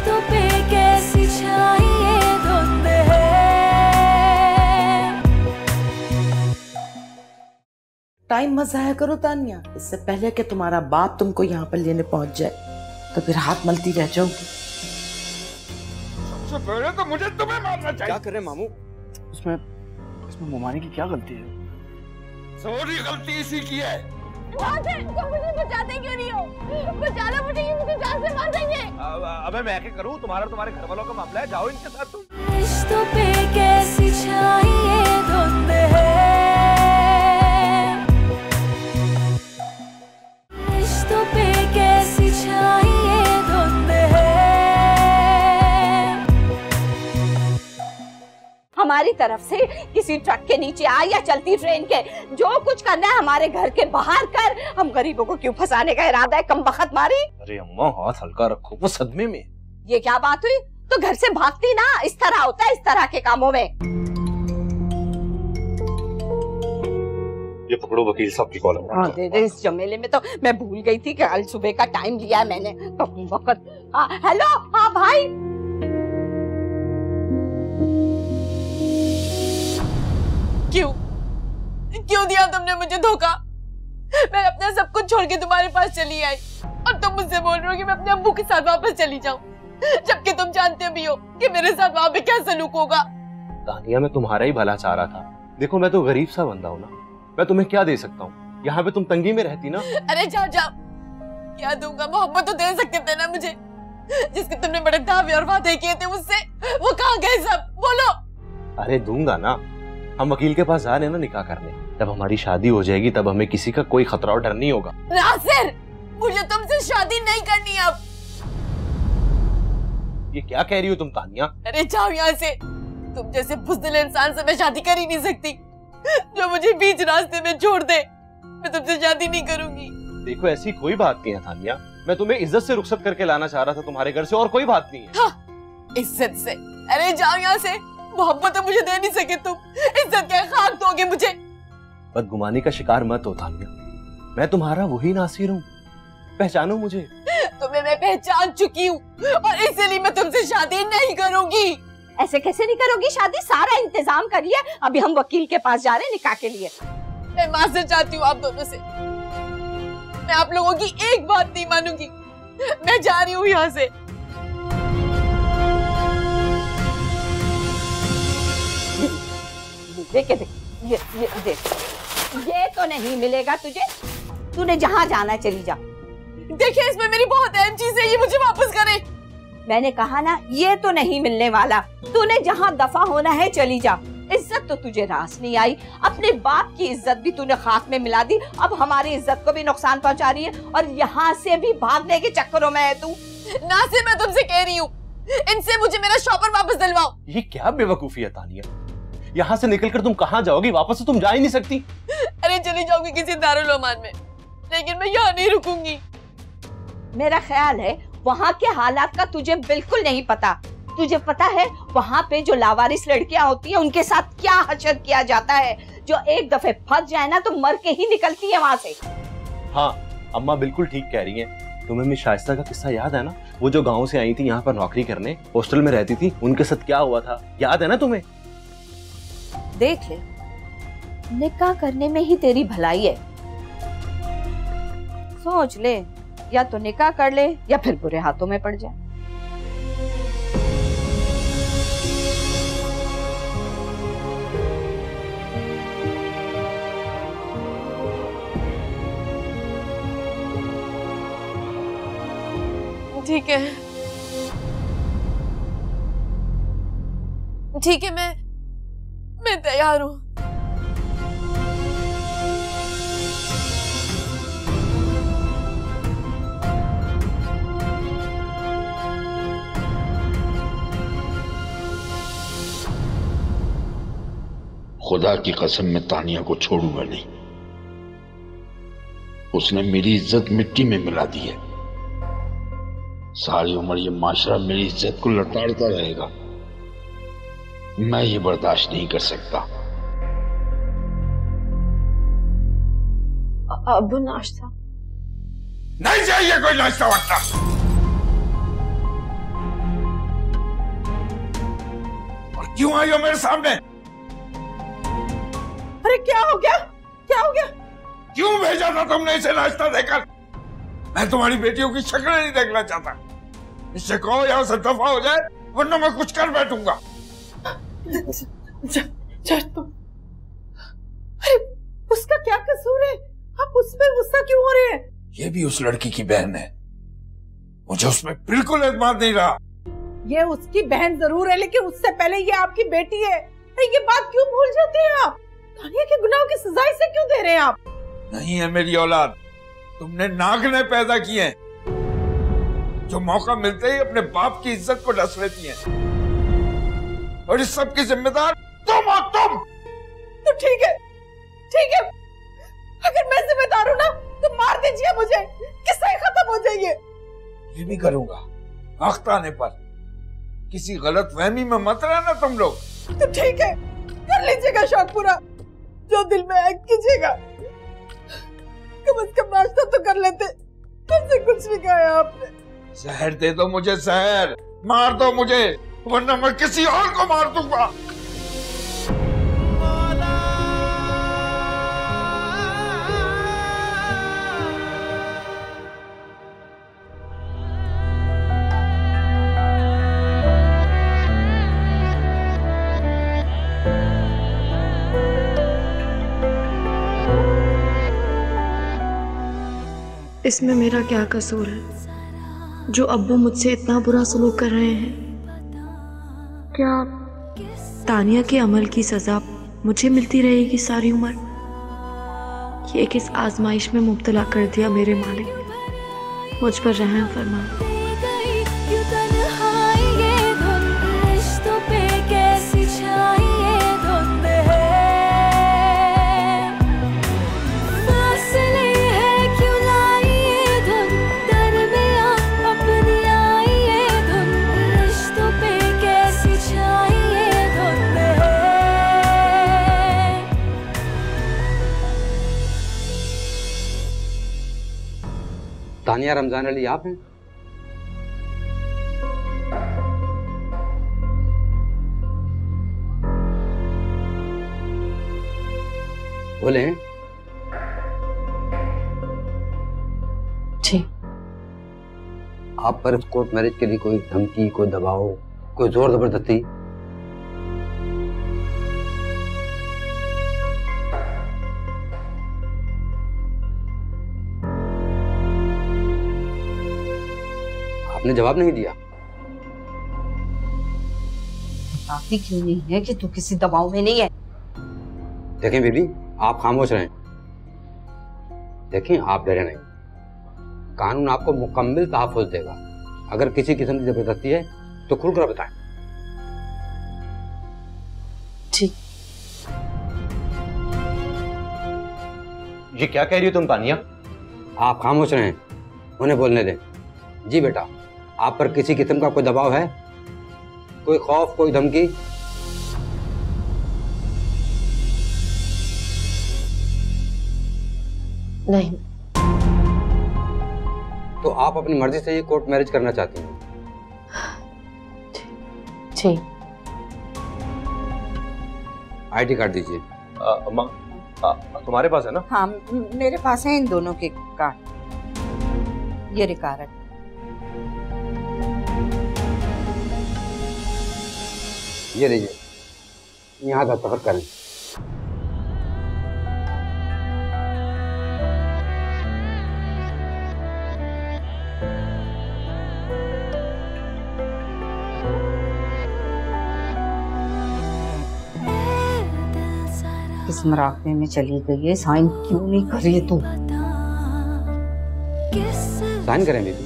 रिश्तों पे कैसी छाई ये धुंध है। टाइम मत जाया करो तानिया, इससे पहले कि तुम्हारा बाप तुमको यहाँ पर लेने पहुंच जाए तो फिर हाथ मलती रह जाओगी। सबसे पहले तो मुझे तुम्हें मारना चाहिए। क्या कर रहे मामू? इसमें मोमानी की क्या गलती है? सारी गलती इसी की है। तुम मुझे बचाते क्यों नहीं हो? बचा लो मुझे, ये मुझे जान से मार देंगे। अबे मैं क्या करूं? तुम्हारे घर वालों का मामला है, जाओ इनके साथ तुम। रिश्तों पे कैसी छाई ये धुंध है। रिश्तों पे कैसी छाई ये धुंध है। हमारी तरफ से किसी ट्रक के नीचे आ या चलती ट्रेन के, जो कुछ करना है हमारे घर के बाहर कर। हम गरीबों को क्यों फंसाने का इरादा है? कम बखत मारी। अरे अम्मा हाथ हल्का रखो, वो सदमे में। ये क्या बात हुई? तो घर से भागती ना, इस तरह होता है इस तरह के कामों में। ये पकड़ो वकील साहब की कॉलम। हाँ दे दे, इस जमेले में तो मैं भूल गई थी कि कल सुबह का टाइम लिया है मैंने तो वक्त। हाँ हेलो, हाँ भाई। क्यों दिया तुमने मुझे धोखा? मैं अपना सब कुछ छोड़ के तुम्हारे पास चली आई और तुम मुझसे बोल रहे हो कि मैं अपने अब्बू के साथ वापस चली जाऊं, जबकि तुम जानते भी हो कि मेरे साथ वहाँ पे क्या सलूक होगा। तानिया मैं तुम्हारा ही भला चाह रहा था। देखो मैं तो गरीब सा बंदा हूँ ना, मैं तुम्हें क्या दे सकता हूँ? यहाँ पे तुम तंगी में रहती ना। अरे जाओ जाओ, क्या दूंगा? मोहब्बत तो दे सकते थे ना मुझे, जिसके तुमने बड़े दावे और वादे किए थे मुझसे, वो कहाँ गए सब? बोलो। अरे दूंगा ना, हम वकील के पास जा रहे हैं ना निकाह करने, जब हमारी शादी हो जाएगी तब हमें किसी का कोई खतरा और डर नहीं होगा। नासिर, मुझे तुमसे शादी नहीं करनी अब। ये क्या कह रही हो तुम तानिया? अरे जाओ यहाँ से, तुम जैसे बुज़दिल इंसान से मैं शादी कर ही नहीं सकती। जो मुझे बीच रास्ते में छोड़ दे, मैं तुमसे शादी नहीं करूंगी। देखो ऐसी कोई बात नहीं है तानिया, मैं तुम्हें इज्जत से रुखसत करके लाना चाह रहा था तुम्हारे घर से, और कोई बात नहीं है। हाँ, इज्जत से? अरे जाओ यहाँ से, मोहब्बत तो मुझे दे नहीं सके तुम, इज्जत क्या खाक दोगे मुझे? बदगुमानी का शिकार मत हो तानिया, मैं तुम्हारा वही नासिर हूँ, पहचानो मुझे। तुम्हें मैं पहचान चुकी हूँ और इसलिए मैं तुमसे शादी नहीं करूंगी। ऐसे कैसे नहीं करोगी शादी? सारा इंतजाम करिए, अभी हम वकील के पास जा रहे हैं निकाह के लिए। मैं माफी चाहती हूँ आप दोनों से, मैं आप लोगों की एक बात नहीं मानूंगी। मैं जा रही हूँ यहाँ से। देख ये देख, ये तो नहीं मिलेगा तुझे, तूने जहाँ जाना है चली जा। देखिए इसमें मेरी बहुत अहम चीज है, ये मुझे वापस करे। मैंने कहा ना ये तो नहीं मिलने वाला, तूने जहाँ दफा होना है चली जा। इज्जत तो तुझे रास नहीं आई, अपने बाप की इज्जत भी तूने खाक में मिला दी, अब हमारी इज्जत को भी नुकसान पहुंचा रही है और यहाँ से भी भागने के चक्करों में है तू। नासिर मैं तुमसे कह रही हूँ, इनसे मुझे मेरा शॉपर वापस दिलवाओ। ये क्या बेवकूफी है तानिया, यहाँ से निकलकर तुम कहाँ जाओगी? वापस तो तुम जा ही नहीं सकती। अरे चली जाऊंगी किसी दारुल अमान में, लेकिन मैं यहाँ नहीं रुकूंगी। मेरा ख्याल है वहाँ के हालात का तुझे बिल्कुल नहीं पता। तुझे पता है वहाँ पे जो लावारिस लड़कियां होती हैं उनके साथ क्या हशर किया जाता है, जो एक दफे फंस जाए ना तो मर के ही निकलती है वहाँ से। हाँ अम्मा बिल्कुल ठीक कह रही हैं। तुम्हें मिस शाइस्ता का किस्सा याद है ना? वो जो गाँव से आई थी यहाँ पर नौकरी करने, हॉस्टल में रहती थी, उनके साथ क्या हुआ था याद है ना तुम्हें? देख ले, निकाह करने में ही तेरी भलाई है। सोच ले, या तो निकाह कर ले या फिर बुरे हाथों में पड़ जाए। ठीक है, ठीक है, मैं तैयार हूँ। खुदा की कसम मैं तानिया को छोड़ूंगा नहीं। उसने मेरी इज्जत मिट्टी में मिला दी है। सारी उम्र ये माशरा मेरी इज्जत को लताड़ता रहेगा। मैं ये बर्दाश्त नहीं कर सकता। अब नाश्ता नहीं चाहिए कोई नाश्ता वाश्ता। क्यों आई हो मेरे सामने? अरे क्या हो गया, क्या हो गया? क्यों भेजा था तुमने इसे रास्ता देकर? मैं तुम्हारी बेटियों की शक्ल नहीं देखना चाहता। इससे कहो यहाँ से दफा हो जाए, वरना मैं कुछ कर बैठूंगा। तुम, अरे उसका क्या कसूर है? आप उसमें गुस्सा क्यों हो रहे हैं? ये भी उस लड़की की बहन है, मुझे उसमें बिल्कुल एतमाद नहीं रहा। ये उसकी बहन जरूर है, लेकिन उससे पहले ये आपकी बेटी है। अरे ये बात क्यों भूल जाते हैं आप? तानिया के गुनाहों की सजा इसे क्यों दे रहे हैं आप? नहीं है मेरी औलाद, तुमने नागने पैदा किए हैं, जो मौका मिलते ही अपने बाप की इज्जत को डस लेती हैं। और इस सब की जिम्मेदार तुम हो, तुम। तो ठीक है, ठीक है, अगर मैं जिम्मेदार हूं ना तो मार दीजिए मुझे, किस्सा खत्म हो जाइए। ये भी करूंगा वक्त आने पर। किसी गलत फहमी में मत रहना तुम लोग। तो ठीक है, कर लीजिएगा शौक पूरा, जो दिल में है कीजिएगा। कम से कम नाश्ता तो कर लेते, तुमसे कुछ नहीं कहा आपने। जहर दे दो मुझे, जहर मार दो मुझे, वरना मैं किसी और को मार दूंगा। इसमें मेरा क्या कसूर है जो अब्बू मुझसे इतना बुरा सलूक कर रहे हैं? क्या तानिया के अमल की सजा मुझे मिलती रहेगी सारी उम्र? ये किस आजमाइश में मुब्तला कर दिया मेरे मालिक, मुझ पर रहम फरमा। तानिया रमजान अली आप हैं? बोले हैं? जी। आप पर कोर्ट मैरिज के लिए कोई धमकी, कोई दबाव, कोई जोर जबरदस्ती? आपने जवाब नहीं दिया। बताती क्यों नहीं है कि तू किसी दबाव में नहीं है? देखें बीबी, आप खामोश रहें। देखें, आप डरे नहीं, कानून आपको मुकम्मल तहफ़्फ़ुज़ देगा। अगर किसी किस्म की जबरदस्ती है तो खुलकर बताएं। ठीक। ये क्या कह रही हो तुम तानिया? आप खामोश रहें, उन्हें बोलने दें। जी बेटा, आप पर किसी किस्म का कोई दबाव है, कोई खौफ, कोई धमकी? नहीं। तो आप अपनी मर्जी से ये कोर्ट मैरिज करना चाहती हैं? जी। आईडी कार्ड दीजिए। अम्मा, तुम्हारे पास है ना? हाँ, मेरे पास है इन दोनों के कार्ड। ये रिकॉर्ड है। ये लीजिए, यहाँ दस्तखत करें। इस मराकबे में चली गई है, साइन क्यों नहीं कर रही है तू? साइन करें बीबी।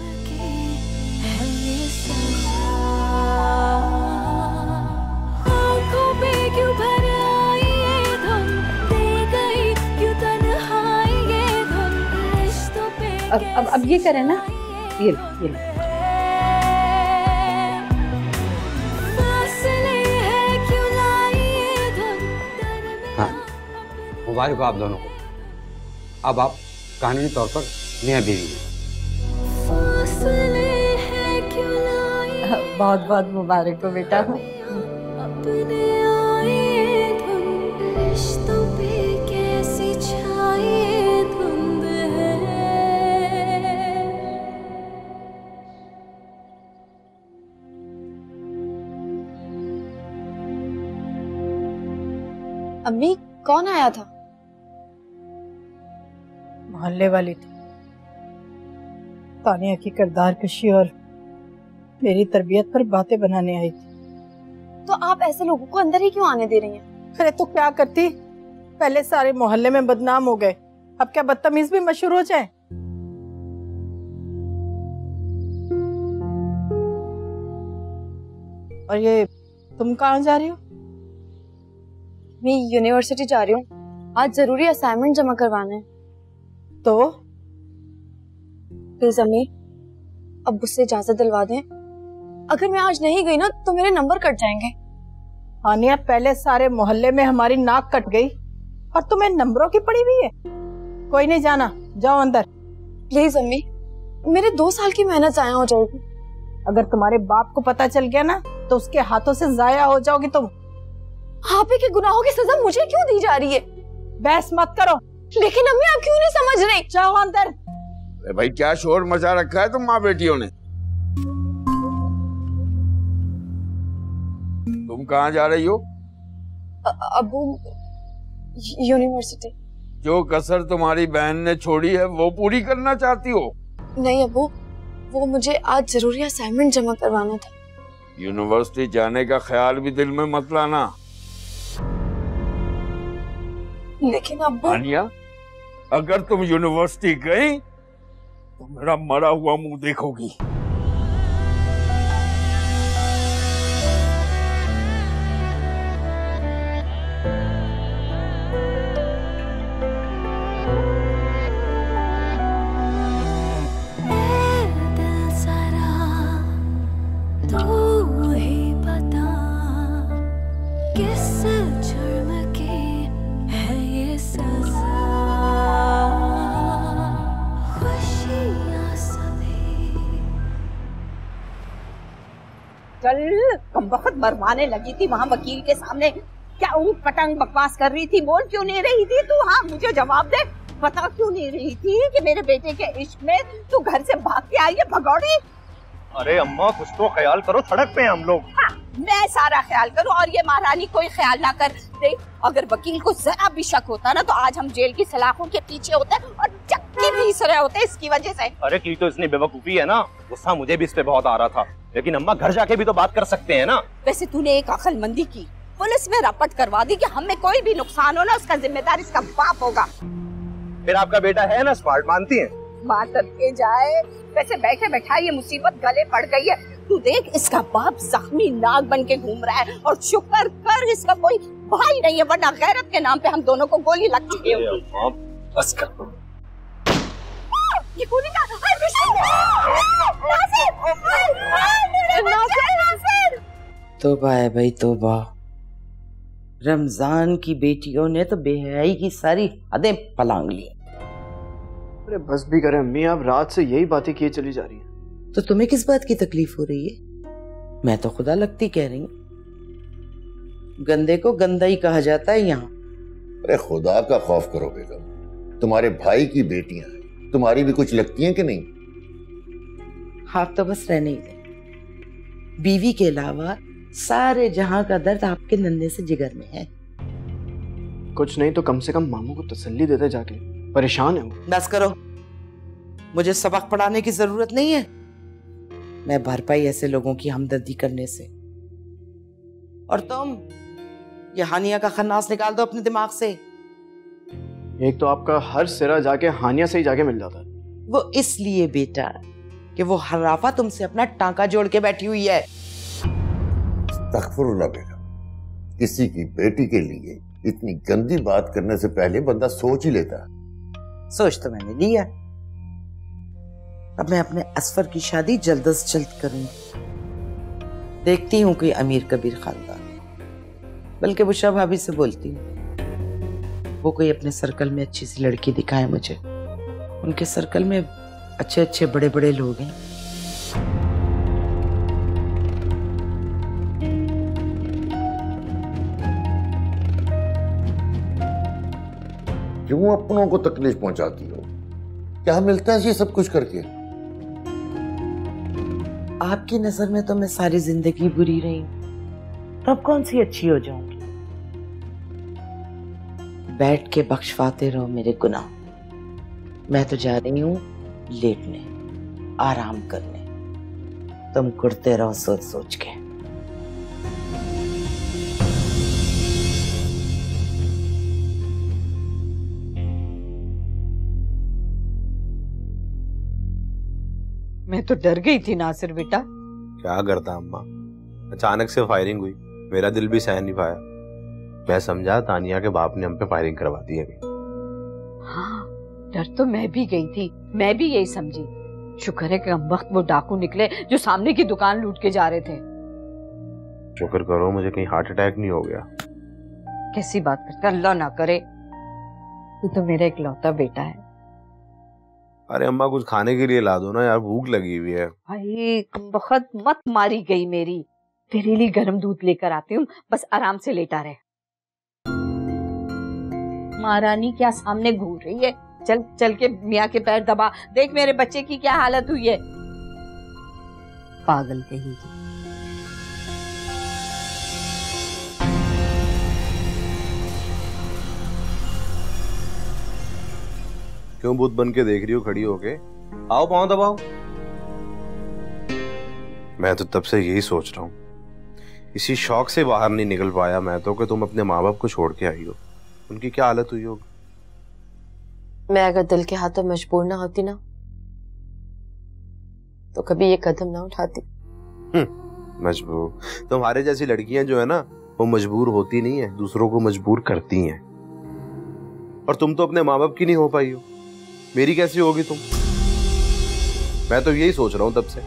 अब ये करें ना, ये हाँ, मुबारक हो आप दोनों को। अब आप कानूनी तौर पर मियां बीवी हैं। बहुत बहुत मुबारक हो बेटा। अपने आए धुंध, रिश्तों पे कैसी छाई धुंध है। अम्मी कौन आया था? मोहल्ले वाली थी। तानिया की किरदार कशी और मेरी तरबियत पर बातें बनाने आई थी। तो आप ऐसे लोगों को अंदर ही क्यों आने दे रही हैं? अरे तो क्या करती, पहले सारे मोहल्ले में बदनाम हो गए, अब क्या बदतमीज भी मशहूर हो जाए। और ये तुम कहाँ जा रही हो? मैं यूनिवर्सिटी जा रही हूँ, आज जरूरी असाइनमेंट जमा करवाना है। तो प्लीज अम्मी अब्बू से इजाजत दिलवा दें, अगर मैं आज नहीं गई ना तो मेरे नंबर कट जाएंगे। हानिया, पहले सारे मोहल्ले में हमारी नाक कट गई और तुम्हें नंबरों की पड़ी हुई है। कोई नहीं, जाना, जाओ अंदर। प्लीज अम्मी, मेरे 2 साल की मेहनत जाया हो जाएगी। अगर तुम्हारे बाप को पता चल गया ना तो उसके हाथों से जाया हो जाओगी तुम। आप ही के गुनाहों की सजा मुझे क्यों दी जा रही है? बहस मत करो। लेकिन अम्मी आप क्यों नहीं समझ रही? जाओ अंदर। अरे भाई, क्या शोर मचा रखा है तुम माँ बेटियों ने? तुम कहाँ जा रही हो? अब्बू, यूनिवर्सिटी। जो कसर तुम्हारी बहन ने छोड़ी है वो पूरी करना चाहती हो? नहीं अब्बू, वो मुझे आज जरूरी असाइनमेंट जमा करवाना था। यूनिवर्सिटी जाने का ख्याल भी दिल में मत लाना। लेकिन अब्बू, आनिया, अगर तुम यूनिवर्सिटी गई तो मेरा मरा हुआ मुंह देखोगी। कमबख्त मरवाने लगी थी वहाँ वकील के सामने। क्या ऊँट पटंग बकवास कर रही थी? बोल क्यों नहीं रही थी तू? हाँ मुझे जवाब दे, बता क्यों नहीं रही थी कि मेरे बेटे के इश्क में तू घर से भाग के आई है भगौड़ी? अरे अम्मा, कुछ तो ख्याल करो, सड़क पे हैं हम लोग। हाँ, मैं सारा ख्याल करूँ और ये महारानी कोई ख्याल ना कर। देख, अगर वकील को जरा भी शक होता ना तो आज हम जेल की सलाखों के पीछे होते और चक्की पीस रहे होते इसकी वजह से। अरे की तो इसने बेवकूफी है ना, गुस्सा मुझे भी इस पे बहुत आ रहा था, लेकिन अम्मा घर जाके भी तो बात कर सकते हैं ना। वैसे तूने एक अक्लमंदी की, पुलिस में रपट करवा दी कि हमें कोई भी नुकसान हो ना उसका जिम्मेदार इसका बाप होगा। फिर आपका बेटा है ना स्मार्ट, मानती हैं? स्मार्ट करके जाए, वैसे बैठे बैठा ये मुसीबत गले पड़ गई है। तू देख, इसका बाप जख्मी नाग बन के घूम रहा है और शुक्र कर इसका कोई भाई नहीं है, वरना गैरत के नाम पे हम दोनों को गोली लग चुकी है। बस कर। ये गोली का तौबा है भाई तौबा, रमजान की बेटियों ने तो बेहयाई की सारी हदें पलांग ली। अरे बस भी करें अम्मी, आप रात से यही बातें किए चली जा रही हैं। तो तुम्हें किस बात की तकलीफ हो रही है? मैं तो खुदा लगती कह रही हूँ, गंदे को गंदा ही कहा जाता है यहाँ। अरे खुदा का खौफ करो बेगम, तुम्हारे भाई की बेटियां हैं, तुम्हारी भी कुछ लगती हैं कि नहीं? आप तो बस रहने ही दें, बीवी के अलावा सारे जहां का दर्द आपके नन्हे से जिगर में है। कुछ नहीं तो कम से कम मामू को तसल्ली देते जाके, परेशान है वो। बस करो, मुझे सबक पढ़ाने की जरूरत नहीं है। मैं भर पाई ऐसे लोगों की हमदर्दी करने से। और तुम ये हानिया का खन्नास निकाल दो अपने दिमाग से। एक तो आपका हर सिरा जाके हानिया से ही जाके मिल जाता है। वो इसलिए बेटा कि वो हर्राफा तुमसे अपना टांका जोड़ के बैठी हुई है। तकफुरुल्लाह बेगम, किसी की बेटी के लिए इतनी गंदी बात करने से पहले बंदा सोच ही लेता। सोच तो मैंने लिया, अब मैं अपने असफर की शादी जल्द से जल्द करूंगी। देखती हूँ कोई अमीर कबीर खानदान, बल्कि बुशरा भाभी से बोलती हूँ वो कोई अपने सर्कल में अच्छी सी लड़की दिखाए मुझे। उनके सर्कल में अच्छे अच्छे बड़े बड़े लोग हैं। क्यों अपनों को तकलीफ पहुंचाती हो? क्या मिलता है ये सब कुछ करके? आपकी नजर में तो मैं सारी जिंदगी बुरी रही हूं, तब कौन सी अच्छी हो जाऊंगी? बैठ के बख्शवाते रहो मेरे गुनाह। मैं तो जा रही हूं लेटने, आराम करने। तुम कुड़ते रहो सोच सोच के। मैं तो डर गई थी नासिर बेटा। क्या करता अम्मा, अचानक से फायरिंग हुई, मेरा दिल भी सहन नहीं पाया। मैं समझा तानिया के बाप ने हम पे फायरिंग करवा दी है। हाँ, डर तो मैं भी गई थी, मैं भी यही समझी। शुक्र है कि हम वक्त वो डाकू निकले जो सामने की दुकान लूट के जा रहे थे। शुक्र करो मुझे कहीं हार्ट अटैक नहीं हो गया। कैसी बात करते, अल्लाह ना करे। तू तो मेरा इकलौता बेटा है। अरे अम्मा कुछ खाने के लिए ला दो ना यार, भूख लगी हुई है। भाई बहुत मत मारी गई मेरी। तेरे लिए गर्म दूध लेकर आती हूँ, बस आराम से लेटा रहे। महारानी क्या सामने घूर रही है? चल चल के मियाँ के पैर दबा, देख मेरे बच्चे की क्या हालत हुई है। पागल कहीं। क्यों भूत बन के देख रही हो खड़ी होके? आओ पाँव दबाओ। मैं तो तब से यही सोच रहा हूँ, इसी शौक से बाहर नहीं निकल पाया मैं तो, कि तुम अपने माँ बाप को छोड़ के आई हो। उनकी क्या हालत हुई होगी? मैं अगर दिल के हाथों मजबूर ना होती ना, तो कभी ये कदम ना उठाती। मजबूर? तुम्हारे जैसी लड़कियां जो है ना, वो मजबूर होती नहीं है, दूसरों को मजबूर करती हैं। और तुम तो अपने माँ बाप की नहीं हो पाई हो, मेरी कैसी होगी तुम? मैं तो यही सोच रहा हूं तब से।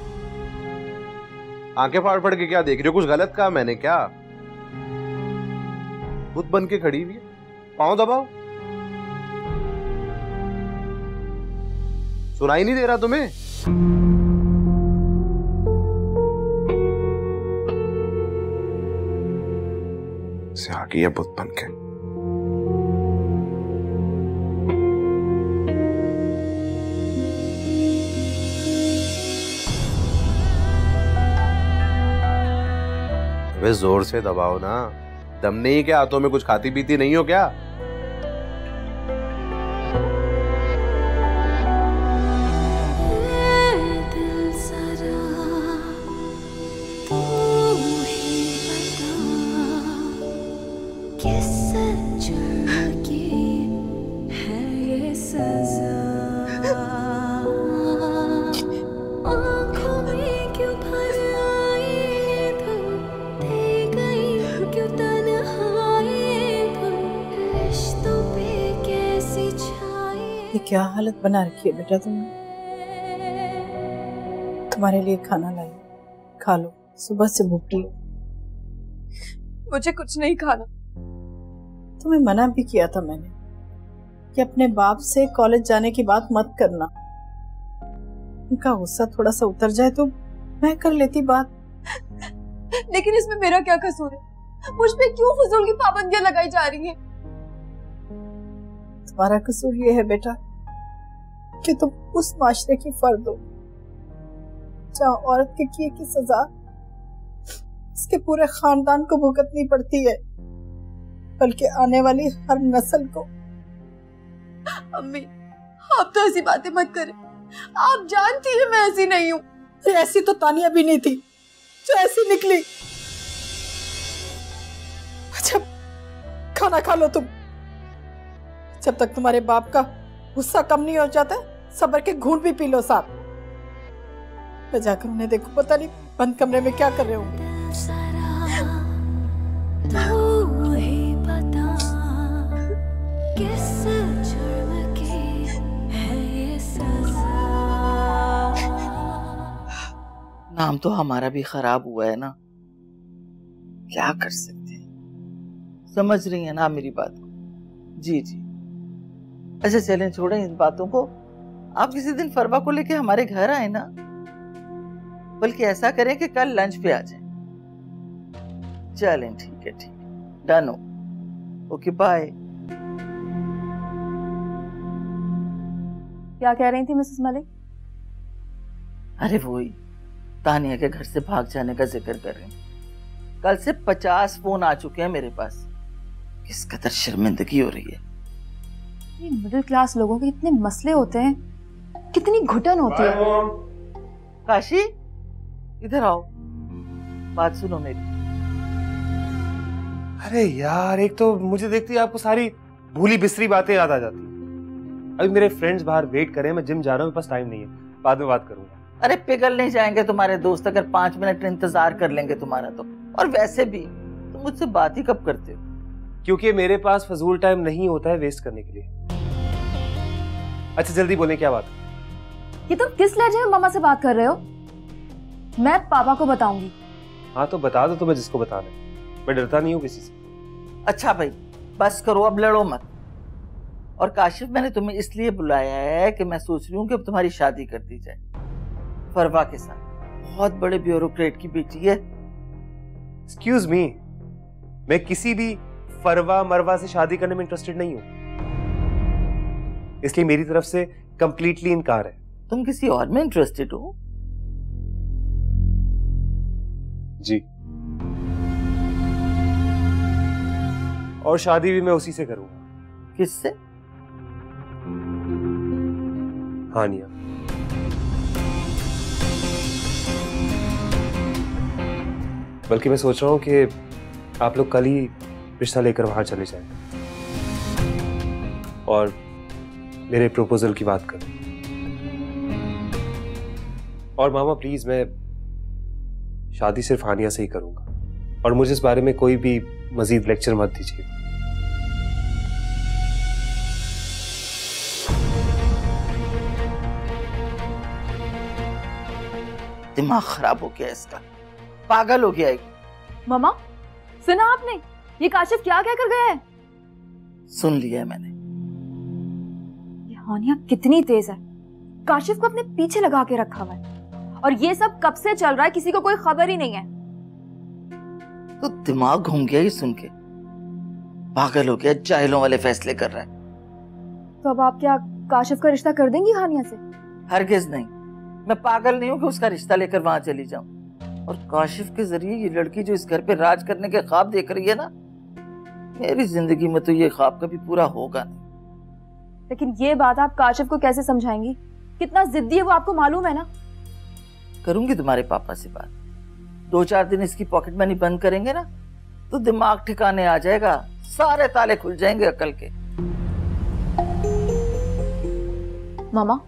आंखें फाड़ फाड़ के क्या देख रही हो? कुछ गलत कहा मैंने क्या? भूत बन के खड़ी हुई है, पाँव दबाओ। सुनाई नहीं दे रहा तुम्हें? से आ गई है भूत बन के। वे जोर से दबाओ ना, दम नहीं क्या हाथों में? कुछ खाती पीती नहीं हो क्या? ये क्या हालत बना रखी है बेटा तुमने? तुम्हारे लिए खाना लाई, खा लो, सुबह से भूखी हो। मुझे कुछ नहीं खाना। तुम्हें मना भी किया था मैंने कि अपने बाप से कॉलेज जाने की बात मत करना। उनका गुस्सा थोड़ा सा उतर जाए तो मैं कर लेती बात। लेकिन इसमें मेरा क्या कसूर है? मुझ पे क्यों फजूल की पाबंदियां लगाई जा रही हैं? तुम्हारा कसूर ये है बेटा कि तुम उस माशरे की फर्द हो जहाँ औरत के किए की सजा उसके पूरे खानदान को भुगतनी पड़ती है, बल्कि आने वाली हर नस्ल को। अम्मी, आप तो ऐसी बातें मत करें। आप जानती हैं मैं ऐसी नहीं हूँ। ऐसी तो तानिया भी नहीं थी जो ऐसी निकली। अच्छा खाना खा लो तुम। जब तक तुम्हारे बाप का गुस्सा कम नहीं हो जाता, सब्र के घूंट भी पी लो साहब। मैं जाकर उन्हें देखो, पता नहीं बंद कमरे में क्या कर रहे होंगे। नाम तो हमारा भी खराब हुआ है ना, क्या कर सकते हैं? समझ रही है ना मेरी बात? जी जी। अच्छा चलें, छोड़ें इस बातों को। आप किसी दिन फरवा को लेके हमारे घर आए ना, बल्कि ऐसा करें कि कल लंच पे आ जाएं। चलें, ठीक है, डन हो। Okay bye. क्या कह रही थी मिसेस मलिक? अरे वही तानिया के घर से भाग जाने का जिक्र कर रही हूँ। कल से 50 फोन आ चुके हैं मेरे पास। किस कदर शर्मिंदगी हो रही है। ये मिडिल क्लास लोगों के इतने मसले होते हैं, कितनी घुटन होती है। काशी इधर आओ, बात सुनो मेरी। अरे यार, एक तो मुझे देखते ही आपको सारी भूली बिसरी बातें याद आ जाती। अभी मेरे फ्रेंड्स बाहर वेट कर रहे हैं, मैं जिम जा रहा हूँ, मेरे पास टाइम नहीं है, बाद में बात करूंगा। अरे पिघल नहीं जाएंगे तुम्हारे दोस्त अगर 5 मिनट इंतजार कर लेंगे तुम्हारा तो। और वैसे भी तुम मुझसे बात ही कब करते हो? क्योंकि मेरे पास फजूल टाइम नहीं होता है वेस्ट करने के लिए। अच्छा जल्दी बोलें, क्या बात? ये तुम किस लहजे में मामा से बात कर रहे हो? मैं पापा को बताऊंगी। हाँ तो बता दो तुम्हें जिसको बताना है, मैं डरता नहीं हूँ किसी से। अच्छा भाई बस करो, अब लड़ो मत। और काशिफ, मैंने तुम्हें इसलिए बुलाया है कि मैं सोच रही हूँ कि अब तुम्हारी शादी कर दी जाए फरवा के साथ। बहुत बड़े ब्यूरोक्रेट की बेटी है। एक्सक्यूज मी, मैं किसी भी फरवा मरवा से शादी करने में इंटरेस्टेड नहीं हूँ, इसलिए मेरी तरफ से कंप्लीटली इनकार है। तुम किसी और में इंटरेस्टेड हो? जी, और शादी भी मैं उसी से करूंगा। किससे? हानिया। बल्कि मैं सोच रहा हूं कि आप लोग कल ही रिश्ता लेकर वहां चले जाएं और मेरे प्रपोजल की बात करें। और मामा प्लीज, मैं शादी सिर्फ हानिया से ही करूंगा और मुझे इस बारे में कोई भी मजीद लेक्चर मत दीजिए। दिमाग खराब हो गया इसका, पागल हो गया है। मामा सुना आपने, ये काशिफ क्या कहकर गया है? सुन लिया है मैंने। ये हानिया कितनी तेज है, काशिफ को अपने पीछे लगा के रखा हुआ है और ये सब कब से चल रहा है, किसी को कोई खबर ही नहीं है। तो दिमाग घूम गया ही सुन के, पागल हो गया, जाहिलों वाले फैसले कर रहा है। तो अब आप क्या काशिफ का रिश्ता कर देंगी हानिया से? हरगिज नहीं, मैं पागल नहीं हूं कि उसका रिश्ता लेकर वहां चली जाऊं। और काशिफ के जरिए ये लड़की जो इस घर पे राज करने के ख्वाब देख रही है ना, मेरी जिंदगी में तो ये ख्वाब कभी पूरा होगा नहीं। लेकिन ये बात आप काशिफ को कैसे समझाएंगी? कितना जिद्दी है वो, आपको मालूम है ना। करूंगी तुम्हारे पापा से बात, 2-4 दिन इसकी पॉकेट मनी बंद करेंगे ना तो दिमाग ठिकाने आ जाएगा, सारे ताले खुल जाएंगे अकल के। मामा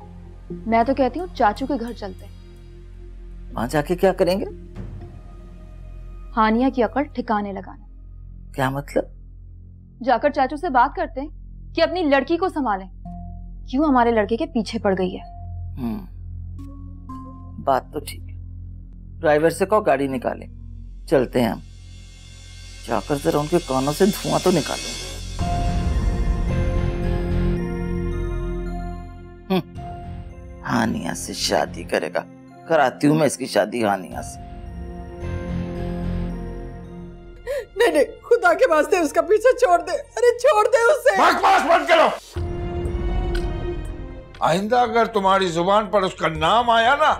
मैं तो कहती हूँ चाचू के घर चलते हैं। वहां जाके क्या करेंगे? हानिया की अकल ठिकाने लगाने। क्या मतलब? जाकर चाचू से बात करते हैं कि अपनी लड़की को संभालें, क्यों हमारे लड़के के पीछे पड़ गई है। बात तो ठीक है। ड्राइवर से कहो गाड़ी निकाले, चलते हैं हम। जाकर जरा उनके कानों से धुआं तो निकालो। हानिया से शादी करेगा, कराती हूं मैं इसकी शादी हानिया से। नहीं नहीं, खुदा के वास्ते उसका पीछे छोड़ दे। अरे छोड़ दे उसे। बकवास बंद करो। आइंदा अगर तुम्हारी जुबान पर उसका नाम आया ना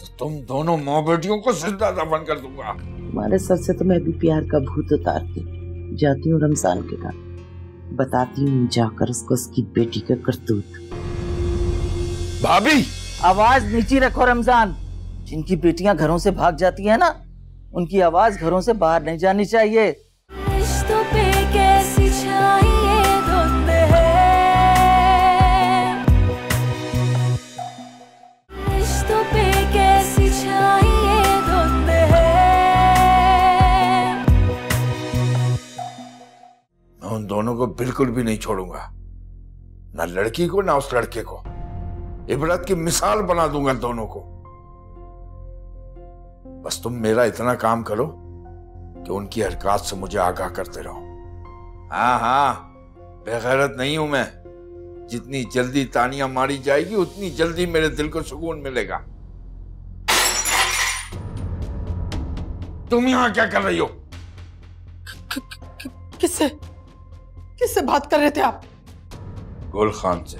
तो तुम दोनों माँ बेटियों को जिंदा दफन कर दूंगा। तुम्हारे सर से तो मैं भी प्यार का भूत उतारती जाती हूँ। रमजान के बाद बताती हूँ जाकर उसको उसकी बेटी का करतूत। भाभी आवाज नीची रखो रमजान। जिनकी बेटियां घरों से भाग जाती है ना, उनकी आवाज घरों से बाहर नहीं जानी चाहिए। रिश्तों पे कैसी छाई धुंध है, रिश्तों पे कैसी छाई धुंध है। मैं उन दोनों को बिल्कुल भी नहीं छोड़ूंगा, ना लड़की को ना उस लड़के को। इबरत की मिसाल बना दूंगा दोनों को। बस तुम मेरा इतना काम करो कि उनकी हरकत से मुझे आगाह करते रहो। हाँ, बेगैरत नहीं हूं मैं। जितनी जल्दी तानियां मारी जाएगी उतनी जल्दी मेरे दिल को सुकून मिलेगा। तुम यहां क्या कर रही हो? किससे बात कर रहे थे आप? गुल खान से।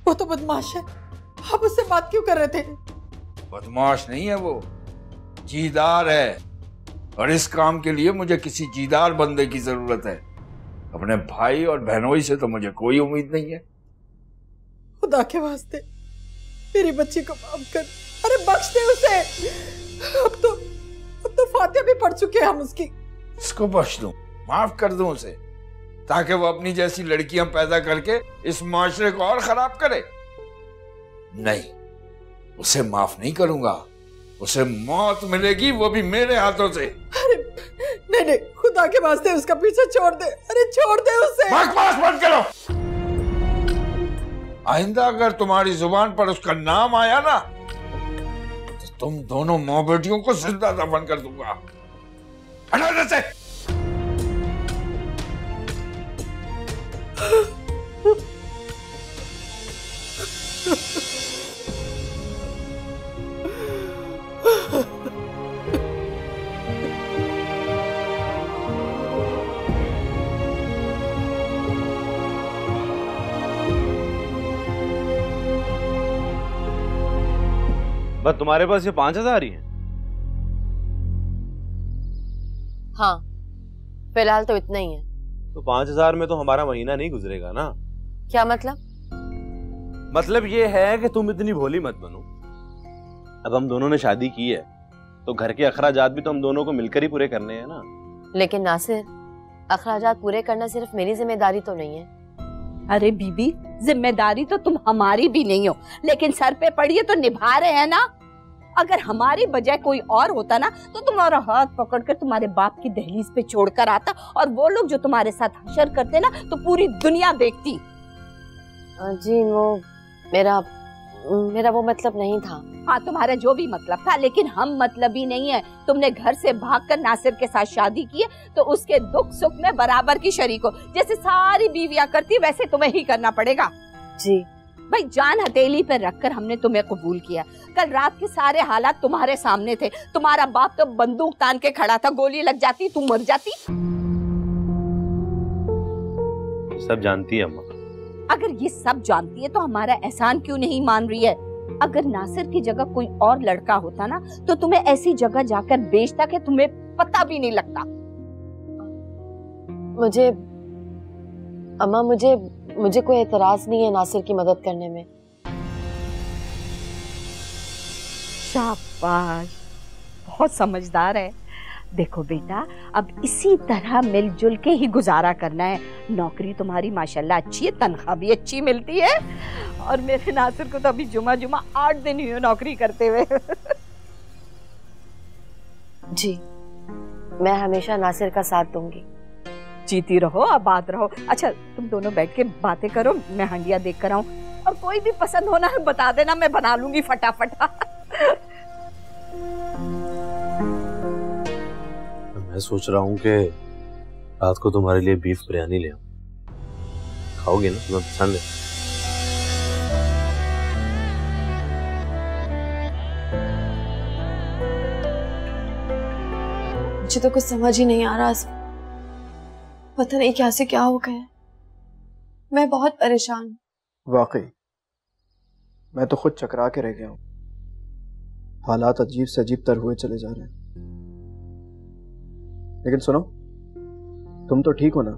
वो तो बदमाश है, आप उससे बात क्यों कर रहे थे? बदमाश नहीं है वो, जीदार है। और इस काम के लिए मुझे किसी जीदार बंदे की जरूरत है। अपने भाई और बहनोई से तो मुझे कोई उम्मीद नहीं है। खुदा के वास्ते मेरी बच्ची को माफ कर, अरे बख्श दे उसे। अब तो फातिहा भी पढ़ चुके हैं हम उसकी। इसको बख्श दूं, माफ कर दूं उसे, ताकि वो अपनी जैसी लड़कियां पैदा करके इस माशरे को और खराब करे? नहीं, उसे माफ नहीं करूंगा। उसे मौत मिलेगी, वो भी मेरे हाथों से। अरे नहीं, खुदा के वास्ते उसका पीछे छोड़ दे। अरे छोड़ दे उसे। बकवास बंद करो। आइंदा अगर तुम्हारी जुबान पर उसका नाम आया ना, तो तुम दोनों माँ बेटियों को जिंदा दफन कर दूंगा। हटो इधर से। बस तुम्हारे पास ये 5,000 ही है? हाँ, फिलहाल तो इतना ही है। तो 5,000 में तो हमारा महीना नहीं गुजरेगा ना। क्या मतलब? मतलब ये है कि तुम इतनी भोली मत बनो। अब हम दोनों ने शादी की है तो घर के अखराजात भी तो हम दोनों को मिलकर ही पूरे करने हैं ना। लेकिन नासिर, अखराजात पूरे करना सिर्फ मेरी जिम्मेदारी तो नहीं है। अरे बीबी, जिम्मेदारी तो तुम हमारी भी नहीं हो, लेकिन सर पे पड़ी है तो निभा रहे हैं ना। अगर हमारी बजाय कोई और होता ना, तो तुम्हारा हाथ पकड़कर तुम्हारे बाप की दहलीज पे छोड़कर आता, और वो लोग जो तुम्हारे साथ हशर करते ना, तो पूरी दुनिया देखती। जी वो मेरा वो मतलब नहीं था। हाँ, तुम्हारा जो भी मतलब था, लेकिन हम मतलबी नहीं है। तुमने घर से भागकर नासिर के साथ शादी की है, तो उसके दुख सुख में बराबर की शरीक हो। जैसे सारी बीवियां करती, वैसे तुम्हें ही करना पड़ेगा। जी भाई, जान हथेली पर रखकर हमने तुम्हें कबूल किया। कल रात के सारे हालात तुम्हारे सामने थे। तुम्हारा बाप तो बंदूक तान के खड़ा था, गोली लग जाती, तुम मर जाती। सब जानती है अम्मा। अगर ये सब जानती है तो हमारा एहसान क्यों नहीं मान रही है? अगर नासिर की जगह कोई और लड़का होता ना, तो तुम्हें ऐसी जगह जाकर बेचता कि तुम्हें पता भी नहीं लगता। मुझे कोई एतराज नहीं है नासिर की मदद करने में। शाबाश, बहुत समझदार है। देखो बेटा, अब इसी तरह मिलजुल के ही गुजारा करना है। नौकरी तुम्हारी माशाल्लाह अच्छी है, तनख्वाह भी अच्छी मिलती है, और मेरे नासिर को तो अभी जुमा 8 दिन हुए नौकरी करते हुए। जी, मैं हमेशा नासिर का साथ दूंगी। जीती रहो, आबाद रहो। अच्छा, तुम दोनों बैठ के बातें करो, मैं हंडिया देख कर आऊं, और कोई भी पसंद होना है बता देना, मैं बना लूंगी फटाफट। मैं सोच रहा हूँ कि रात को तुम्हारे लिए बीफ बिरयानी ले आऊं। खाओगे ना? तुम्हें पसंद है? मुझे तो कुछ समझ ही नहीं आ रहा। पता नहीं क्या से क्या हो गया। मैं बहुत परेशान हूँ। वाकई मैं तो खुद चकरा के रह गया हूँ। हालात अजीब से अजीब तर हुए चले जा रहे हैं। लेकिन सुनो, तुम तो ठीक हो ना?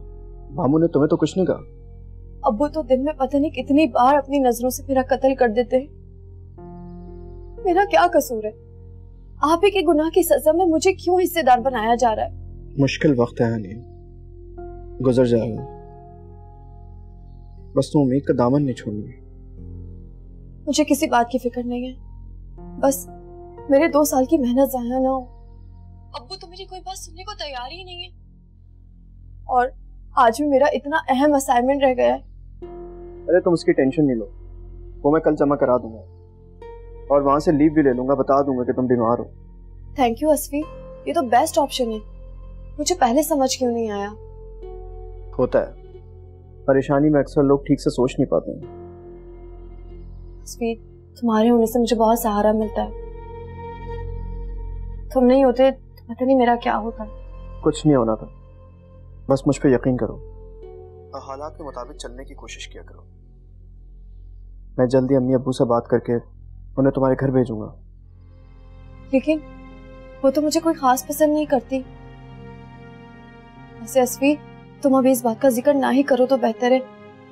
मामू ने तुम्हें तो कुछ नहीं कहा? अब्बू तो दिन में पता नहीं कितनी बार अपनी नजरों से मेरा कत्ल कर देते हैं। मेरा क्या कसूर है? आप ही के गुनाह की सजा में मुझे क्यों हिस्सेदार बनाया जा रहा है? मुश्किल वक्त है हनी, गुजर जाएगा। बस तुम उम्मीद का दामन नहीं छोड़नी। मुझे किसी बात की फिक्र नहीं है, बस मेरे 2 साल की मेहनत जाया ना हो। अब्बू तो मेरी कोई बात सुनने को तैयार ही नहीं है, और आज भी मेरा इतना अहम असाइनमेंट रह गया है। अरे तुम उसकी टेंशन नहीं लो, वो मैं कल जमा करा दूंगा, और वहां से लीव भी ले लूंगा। बता दूंगा कि तुम बीमार हो। थैंक यू असफी, ये तो बेस्ट ऑप्शन है। मुझे पहले समझ क्यों नहीं आया? होता है, परेशानी में अक्सर लोग ठीक से सोच नहीं पाते हैं। असफी, तुम्हारे होने से मुझे बहुत सहारा मिलता है। तुम नहीं होते तो पता नहीं मेरा क्या होता। कुछ नहीं होना था, बस मुझ पे यकीन करो। हालात के मुताबिक चलने की कोशिश किया करो। मैं जल्दी अम्मी अब्बू से बात करके उन्हें तुम्हारे घर भेजूंगा। लेकिन वो तो मुझे कोई खास पसंद नहीं करती। वैसे असफी, तुम अभी इस बात का जिक्र ना ही करो तो बेहतर है,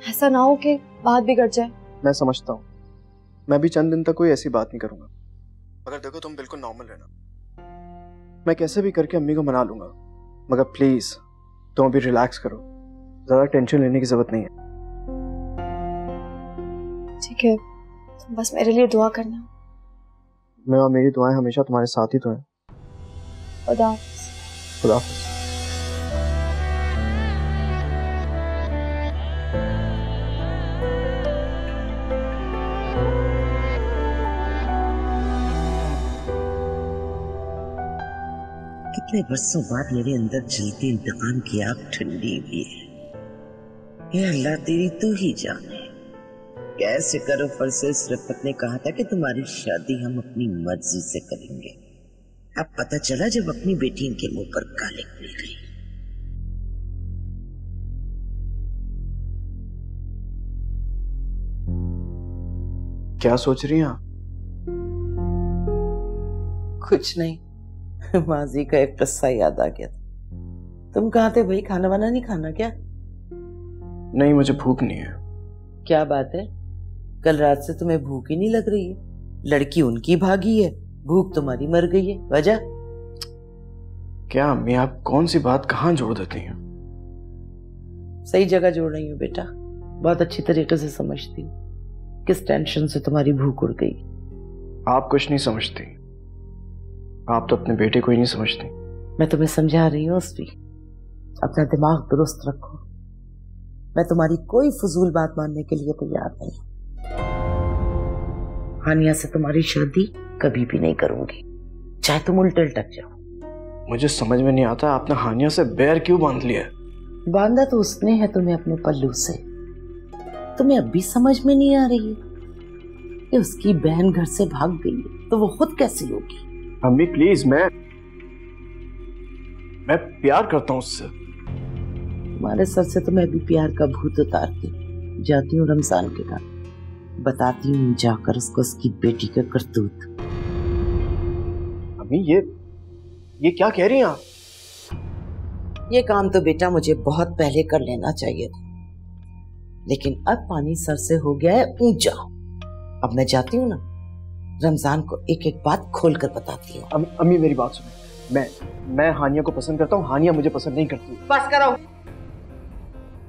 ऐसा ना हो कि बात बिगड़ जाए। मैं समझता हूँ, मैं भी चंद दिन तक कोई ऐसी बात नहीं करूंगा, मगर देखो तुम बिल्कुल नॉर्मल रहना। मैं कैसे भी करके अम्मी को मना लूंगा, मगर प्लीज तुम अभी रिलैक्स करो, ज्यादा टेंशन लेने की जरूरत नहीं है। ठीक है, तुम बस मेरे लिए दुआ करना। मैं और मेरी दुआएं हमेशा तुम्हारे साथ ही तो हैं। खुदा खुदा। कितने वर्षों बाद मेरे अंदर जलती इंतकाम की आग ठंडी हुई है। ये अल्लाह तेरी तू ही जाने कैसे करो। फरसे रफ़त ने कहा था कि तुम्हारी शादी हम अपनी मर्जी से करेंगे। अब पता चला जब अपनी बेटी इनके मुंह पर काले खुल गई। क्या सोच रही हैं आप? कुछ नहीं, माजी का एक किस्सा याद आ गया था। तुम कहाँ थे भाई? खाना वाना नहीं खाना क्या? नहीं, मुझे भूख नहीं है। क्या बात है, कल रात से तुम्हें भूख ही नहीं लग रही है? लड़की उनकी भागी है, भूख तुम्हारी मर गई है। वजह क्या अम्मी, आप कौन सी बात कहाँ जोड़ देती हैं? सही जगह जोड़ रही हूँ बेटा, बहुत अच्छी तरीके से समझती हूँ किस टेंशन से तुम्हारी भूख उड़ गई। आप कुछ नहीं समझती, आप तो अपने बेटे को ही नहीं समझती। मैं तुम्हें समझा रही हूँ उसकी, अपना दिमाग दुरुस्त रखो। मैं तुम्हारी कोई फजूल बात मानने के लिए तैयार नहीं। हानिया से तुम्हारी शादी कभी भी नहीं करूंगी, चाहे तुम उल्टे लटक जाओ। मुझे समझ में नहीं आता, आपने हानिया से बैर क्यों बांध लिया? बांधा तो उसने है तुम्हें अपने पल्लू से। तुम्हें अब भी समझ में नहीं आ रही है कि उसकी बहन घर से भाग गई है तो वो खुद कैसी होगी? अम्मी प्लीज, मैं प्यार करता हूँ उससे। तुम्हारे सर से तो मैं भी प्यार का भूत उतारती जाती हूँ रमजान के बाद, बताती हूँ जाकर उसको उसकी बेटी का करतूत। अम्मी ये क्या कह रही हैं आप? ये काम तो बेटा मुझे बहुत पहले कर लेना चाहिए था, लेकिन अब पानी सर से हो गया है ऊंचा। अब मैं जाती हूँ ना, रमजान को एक एक बात खोल कर बताती हूँ। अम्मी मेरी बात सुनो, मैं हानिया को पसंद करता हूँ, हानिया मुझे पसंद नहीं करती। बस करो।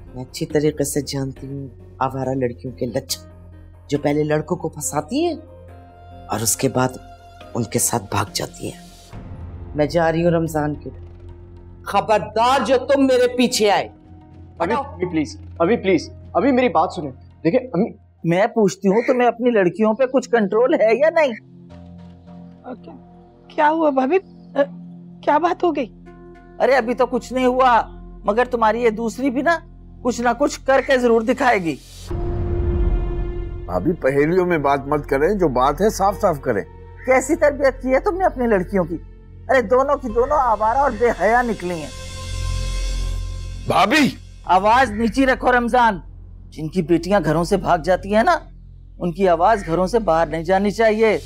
मैं अच्छी तरीके से जानती हूँ आवारा लड़कियों के लक्षण, जो पहले लड़कों को फंसाती है और उसके बाद उनके साथ भाग जाती है। मैं जा रही हूँ रमजान के, खबरदार जो तुम मेरे पीछे आए। अभी प्लीज अभी मेरी बात सुने। देखिए अम्मी, मैं पूछती हूँ तुम्हें अपनी लड़कियों पे कुछ कंट्रोल है या नहीं? क्या हुआ भाभी, क्या बात हो गई? अरे अभी तो कुछ नहीं हुआ, मगर तुम्हारी ये दूसरी भी ना कुछ करके जरूर दिखाएगी। भाभी पहेलियों में बात मत करें, जो बात है साफ साफ करें। कैसी तरबियत की है तुमने अपनी लड़कियों की? अरे दोनों की दोनों आवारा और बेहया निकली हैं। भाभी आवाज नीची रखो रमजान। जिनकी बेटियां घरों से भाग जाती हैं ना, उनकी आवाज घरों से बाहर नहीं जानी चाहिए।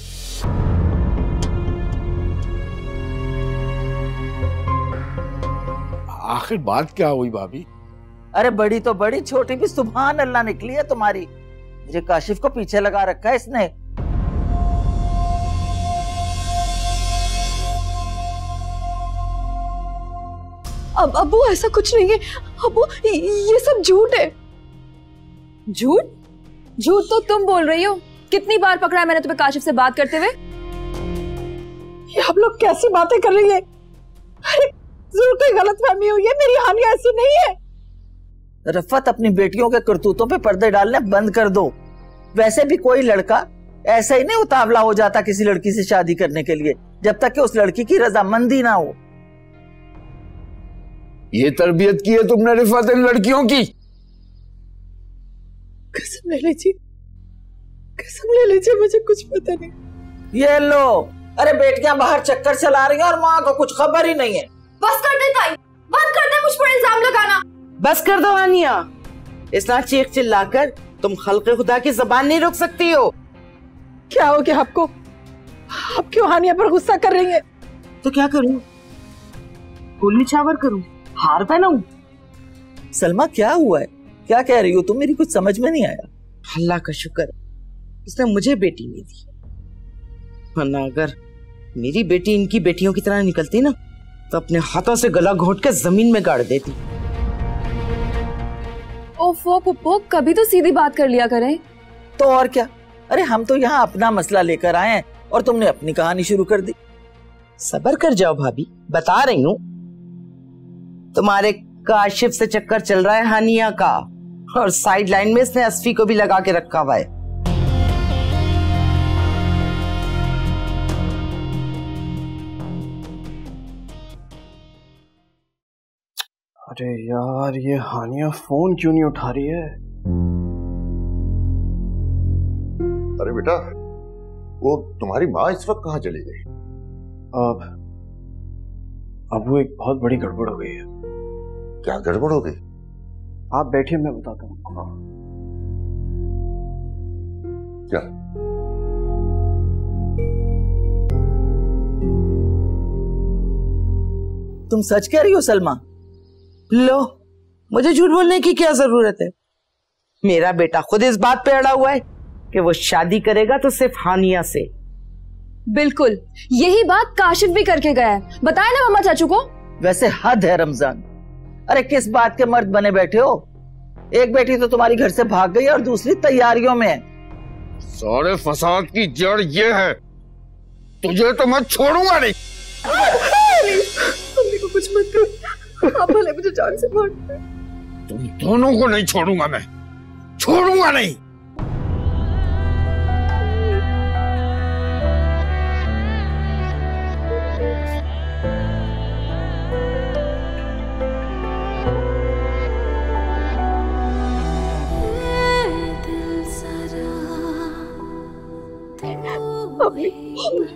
आखिर बात क्या हुई भाभी? अरे बड़ी तो बड़ी, छोटी भी सुभान अल्लाह निकली है तुम्हारी। मुझे काशिफ को पीछे लगा रखा है इसने। अब अब्बू ऐसा कुछ नहीं है अब्बू, ये सब झूठ है। झूठ तो तुम बोल रही हो। कितनी बार पकड़ा है मैंने तुम्हें काशिफ से बात करते हुए? ये आप लोग कैसी बातें कर रही है? अरे जरूर कोई गलतफहमी हुई है, मेरी हानिया ऐसी नहीं है। रफ़त, अपनी बेटियों के करतूतों पे पर्दे डालने बंद कर दो। वैसे भी कोई लड़का ऐसा ही नहीं उतावला हो जाता किसी लड़की से शादी करने के लिए, जब तक कि उस लड़की की रजामंदी ना हो। ये तरबियत की है तुमने रिफत इन लड़कियों की? कसम ले लीजिए, मुझे कुछ पता नहीं। ये लो, अरे बेटियां बाहर चक्कर चला रही हैं और माँ को कुछ खबर ही नहीं है। बस कर दे ताई, बंद कर दे मुझ पर इल्जाम लगाना। बस कर दो हानिया। इस तरह चीख चिल्लाकर तुम खल्क़े खुदा की ज़बान नहीं रोक सकती हो। क्या हो गया आपको? आप क्यों हानिया पर गुस्सा कर रही हैं? तो क्या करूं? गोली छावर करूं? हार पहनाऊं? सलमा क्या हुआ है? क्या कह रही हो तुम? मेरी कुछ समझ में नहीं आया। अल्लाह का शुक्र इसने मुझे बेटी नहीं दी, वरना अगर मेरी बेटी इनकी बेटियों की तरह निकलती ना तो अपने हाथों से गला घोट के जमीन में गाड़ देती। ओफो पुप्पो, कभी तो सीधी बात कर लिया करें। तो और क्या? अरे हम तो यहाँ अपना मसला लेकर आए हैं और तुमने अपनी कहानी शुरू कर दी। सब्र कर जाओ भाभी, बता रही हूँ। तुम्हारे काशिफ से चक्कर चल रहा है हानिया का, और साइड लाइन में इसने असफी को भी लगा के रखा हुआ है। अरे यार, ये हानिया फोन क्यों नहीं उठा रही है? अरे बेटा, वो तुम्हारी माँ इस वक्त कहाँ चली गई? अब वो एक बहुत बड़ी गड़बड़ हो गई है। क्या गड़बड़ हो गई? आप बैठिए, मैं बताता हूँ। क्या? तुम सच कह रही हो सलमा? लो, मुझे झूठ बोलने की क्या जरूरत है? मेरा बेटा खुद इस बात पे अड़ा हुआ है कि वो शादी करेगा तो सिर्फ हानिया से। बिल्कुल, यही बात काशिफ भी करके गया है। बताया ना मामा चाचू को। वैसे हद है रमजान। अरे किस बात के मर्द बने बैठे हो? एक बेटी तो तुम्हारी घर से भाग गई और दूसरी तैयारियों में है। सारे फसाद की जड़ ये है, तुझे तो मैं छोड़ूंगा नहीं। मम्मी को कुछ मत करो, आप भले मुझे जान से मार दो। तुम दोनों को नहीं छोड़ूंगा, मैं छोड़ूंगा नहीं।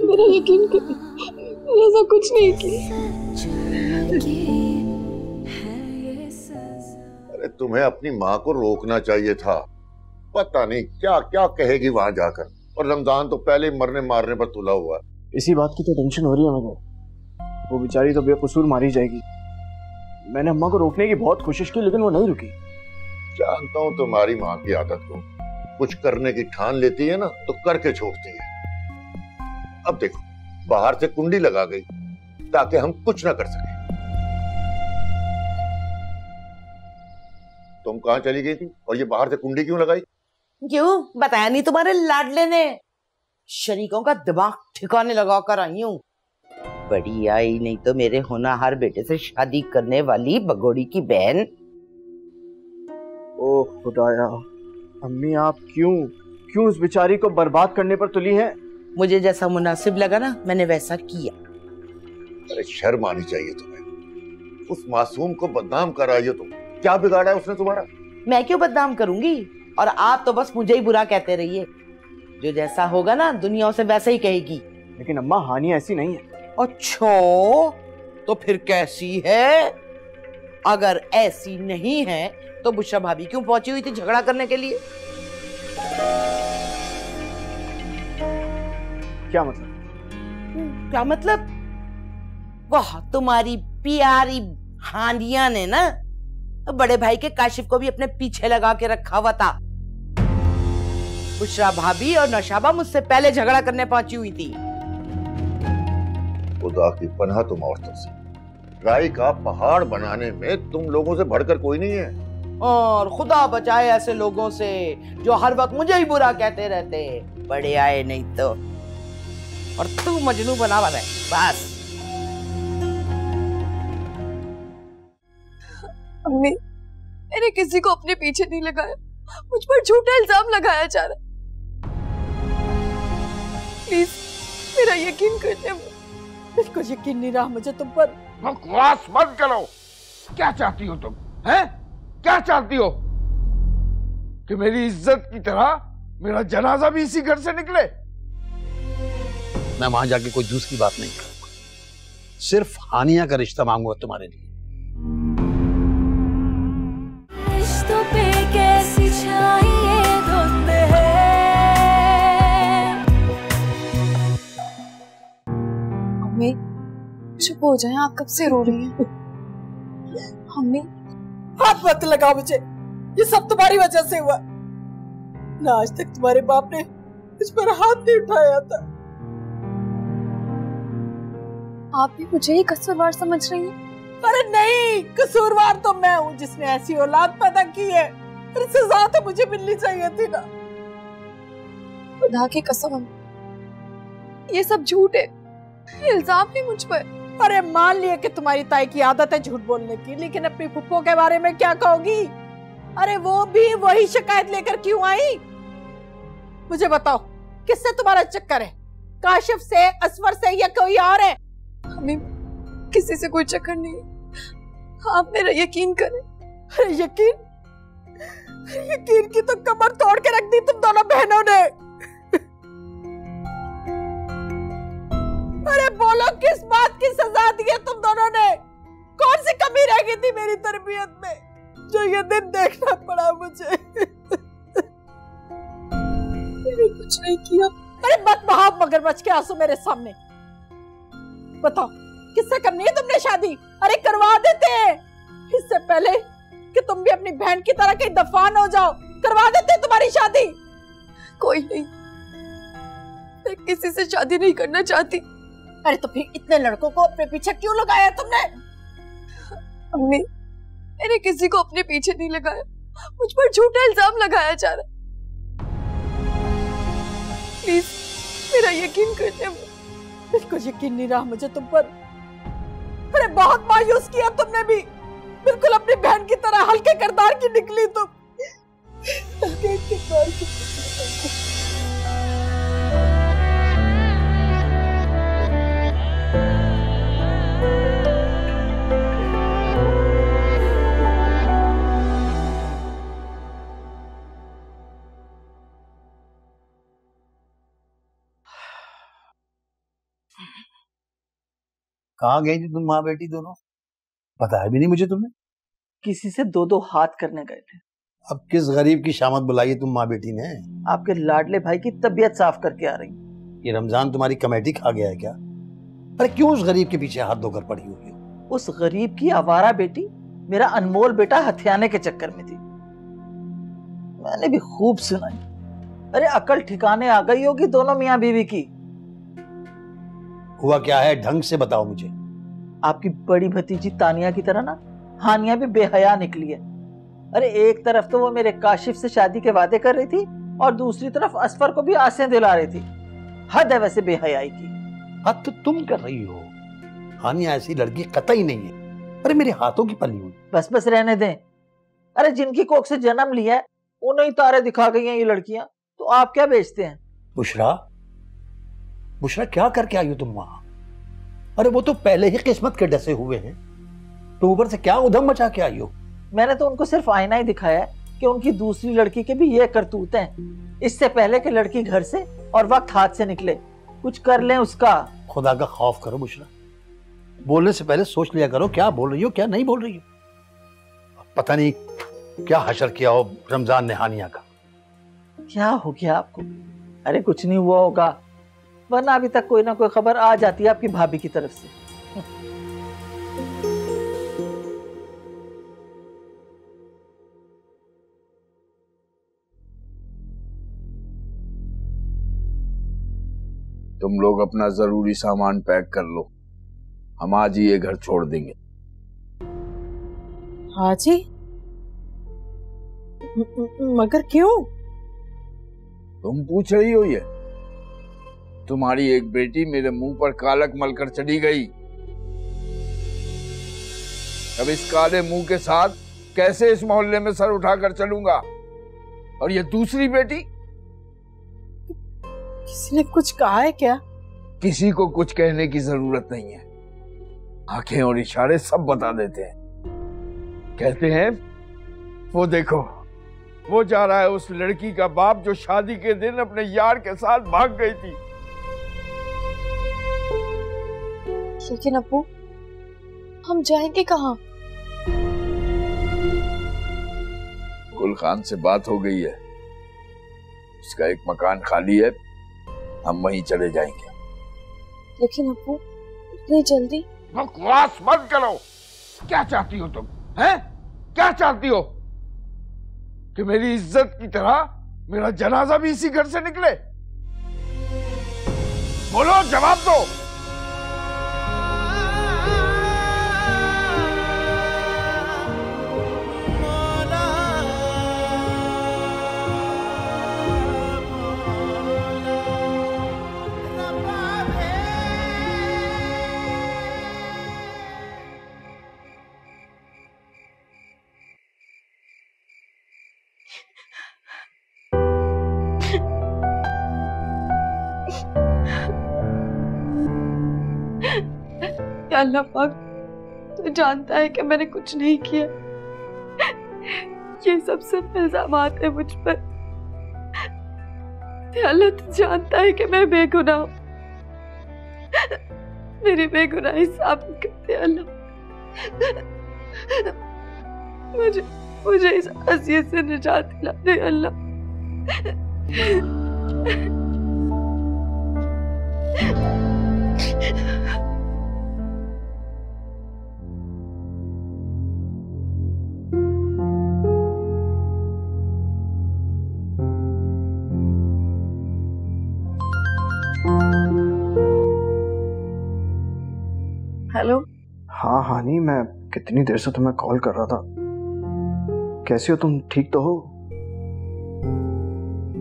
मेरा यकीन करो, ऐसा कुछ नहीं किया। अरे तुम्हें अपनी माँ को रोकना चाहिए था। पता नहीं क्या क्या कहेगी वहां जाकर, और रमजान तो पहले ही मरने मारने पर तुला हुआ है। इसी बात की तो टेंशन हो रही है मुझे। वो बेचारी तो बेकसूर मारी जाएगी। मैंने अम्मा को रोकने की बहुत कोशिश की, लेकिन वो नहीं रुकी। जानता हूँ तुम्हारी माँ की आदत को, कुछ करने की ठान लेती है ना तो करके छोड़ती है। अब देखो, बाहर से कुंडी लगा गई ताकि हम कुछ ना कर सके। तुम कहाँ चली गई थी और ये बाहर से कुंडी क्यों लगाई? क्यों बताया नहीं तुम्हारे लाडले ने? शरीकों का दिमाग ठिकाने लगा कर आई हूँ। बड़ी आई नहीं तो मेरे होनहार बेटे से शादी करने वाली बगोड़ी की बहन। ओह खुदाया, अम्मी आप क्यों उस बेचारी को बर्बाद करने पर तुली है? मुझे जैसा मुनासिब लगा ना, मैंने वैसा किया। अरे शर्म आनी चाहिए तुम्हें। उस मासूम को बदनाम कर रही हो तुम। क्या बिगाड़ा है उसने तुम्हारा? मैं क्यों बदनाम करूंगी? और आप तो बस मुझे ही बुरा कहते रहिए। जो जैसा होगा ना दुनिया उसे वैसा ही कहेगी। लेकिन अम्मा, हानिया ऐसी नहीं है। अच्छा, तो फिर कैसी है? अगर ऐसी नहीं है तो बुशरा भाभी क्यों पहुंची हुई थी झगड़ा करने के लिए? क्या मतलब? क्या मतलब? वाह, तुम्हारी प्यारी हानिया ने ना बड़े भाई के काशिफ को भी अपने पीछे लगा के रखा हुआ था। बुशरा भाभी और नौशाबा मुझसे पहले झगड़ा करने पहुंची हुई थी। खुदा की पनाह तुम औरतों से। राई का पहाड़ बनाने में तुम लोगों से बढ़कर कोई नहीं है। और खुदा बचाए ऐसे लोगों से जो हर वक्त मुझे ही बुरा कहते रहते। बड़े आए नहीं तो, और तू मजनू बना हुआ है बस। अम्मी, मैंने किसी को अपने पीछे नहीं लगाया, मुझ पर झूठा इल्जाम लगाया जा रहा। प्लीज मेरा यकीन करने। बिल्कुल यकीन नहीं रहा मुझे तुम पर। बकवास मत करो। क्या चाहती हो तुम? हैं? क्या चाहती हो कि मेरी इज्जत की तरह मेरा जनाजा भी इसी घर से निकले? मैं वहां जाके कोई दूसरी बात नहीं करूंगा, सिर्फ हानिया का रिश्ता मांगूंगा तुम्हारे लिए। रिश्तों पे कैसी छाई मम्मी चुप हो जाएं, आप कब से रो रही हैं? मम्मी हाथ मत लगाओ मुझे, ये सब तुम्हारी वजह से हुआ। ना आज तक तुम्हारे बाप ने मुझ पर हाथ नहीं उठाया था। आप भी मुझे ही कसूरवार समझ रही हैं? अरे नहीं, कसूरवार तो मैं हूँ जिसने ऐसी औलाद पैदा की है। अरे सजा तो मुझे मिलनी चाहिए थी ना। खुदा की कसम, ये सब झूठ है, इल्जाम है मुझ पर। अरे मान लिया कि तुम्हारी ताई की आदत है झूठ बोलने की, लेकिन अपनी फुप्पो के बारे में क्या कहोगी? अरे वो भी वही शिकायत लेकर क्यों आई? मुझे बताओ, किससे तुम्हारा चक्कर है? काशिफ से, असवर से या कोई और है? हमें किसी से कोई चक्कर नहीं, आप मेरा यकीन करें। अरे यकीन की तो कमर तोड़ के रख दी तुम दोनों बहनों ने। अरे बोलो, किस बात की सजा दी है तुम दोनों ने? कौन सी कमी रह गई थी मेरी तरबियत में जो ये दिन देखना पड़ा मुझे? मैंने कुछ नहीं किया। अरे मत बहाओ मगरमच्छ के आंसू मेरे सामने। बताओ, किससे करनी है तुमने शादी? अरे करवा देते हैं, इससे पहले कि तुम भी अपनी बहन की तरह कहीं दफन हो जाओ। करवा देते हैं तुम्हारी शादी। कोई नहीं, मैं किसी से शादी नहीं करना चाहती। अरे तो फिर इतने लड़कों को अपने पीछे क्यों लगाया तुमने? अम्मी, मैंने किसी को अपने पीछे नहीं लगाया, मुझ पर झूठा इल्जाम लगाया जा रहा। प्लीज मेरा यकीन करने। बिल्कुल यकीन नहीं रहा मुझे तुम पर। अरे बहुत मायूस किया तुमने भी, बिल्कुल अपनी बहन की तरह हल्के किरदार की निकली तुम। हल्के किरदार की। कहाँ गई थी तुम माँ बेटी दोनों? बताया भी नहीं मुझे तुमने। किसी से दो दो हाथ करने गए थे। अब किस गरीब की शामत बुलाई है तुम माँ बेटी ने? आपके लाडले भाई की तबीयत साफ करके आ रही। ये रमजान तुम्हारी कमेटी खा गया है क्या? अरे क्यों उस गरीब के पीछे हाथ धोकर पड़ी हुई हो? उस गरीब की आवारा बेटी मेरा अनमोल बेटा हथियाने के चक्कर में थी। मैंने भी खूब सुनाई। अरे अकल ठिकाने आ गई होगी दोनों मियाँ बीवी की। हुआ क्या है, ढंग से बताओ मुझे। आपकी बड़ी भतीजी तानिया की तरह ना हानिया भी बेहया निकली है। अरे एक तरफ तो वो मेरे काशिफ से शादी के वादे कर रही थी और दूसरी तरफ असफर को भी आसें दिला रही थी। हद है वैसे बेहयाई की। हद तो तुम कर रही हो। हानिया ऐसी लड़की कतई नहीं है। अरे मेरे हाथों की पली हुई। बस बस रहने दें। अरे जिनकी कोख से जन्म लिया है उन्हें ही तारे दिखा गई हैं ये लड़कियां, तो आप क्या बेचते हैं? बुशरा, बुशरा क्या करके आई हो तुम वहां? अरे वो तो पहले ही किस्मत के डसे हुए हैं, तो ऊपर से क्या उधम मचा के आई हो? मैंने तो उनको सिर्फ आईना ही दिखाया है कि उनकी दूसरी लड़की के भी ये करतूत हैं। इससे पहले कि लड़की घर से और वक्त हाथ से निकले कुछ कर लें उसका। खुदा का खौफ करो बुशरा, बोलने से पहले सोच लिया करो क्या बोल रही हो क्या नहीं बोल रही हो। पता नहीं क्या हशर किया हो रमजान ने हानिया का। क्या हो गया आपको? अरे कुछ नहीं हुआ होगा, वरना अभी तक कोई ना कोई खबर आ जाती है आपकी भाभी की तरफ से। तुम लोग अपना जरूरी सामान पैक कर लो, हम आज ही ये घर छोड़ देंगे। हाँ जी, मगर क्यों? तुम पूछ रही हो ये? तुम्हारी एक बेटी मेरे मुंह पर कालक मलकर चली गई। अब इस काले मुंह के साथ कैसे इस मोहल्ले में सर उठाकर चलूंगा? और ये दूसरी बेटी? किसी ने कुछ कहा है क्या? किसी को कुछ कहने की जरूरत नहीं है, आंखें और इशारे सब बता देते हैं। कहते हैं वो देखो, वो जा रहा है उस लड़की का बाप जो शादी के दिन अपने यार के साथ भाग गई थी। लेकिन अब्बू, हम जाएंगे कहाँ? गुल खान से बात हो गई है, उसका एक मकान खाली है, हम वहीं चले जाएंगे। लेकिन अब्बू, इतनी जल्दी? बकवास मत करो। क्या चाहती हो तुम? हैं? क्या चाहती हो कि मेरी इज्जत की तरह मेरा जनाजा भी इसी घर से निकले? बोलो, जवाब दो। अल्लाह पाक तो जानता है कि मैंने कुछ नहीं किया। ये सब सिर्फ इल्जामात है मुझ पर। अल्लाह तो जानता है कि मैं बेगुनाह हूँ। मेरी बेगुनाही साबित करते अल्लाह। मुझे इस अज़ियत से निजात दिला दे अल्लाह। हेलो। हाँ हानी, मैं कितनी देर से तुम्हें कॉल कर रहा था। कैसी हो तुम? ठीक तो हो?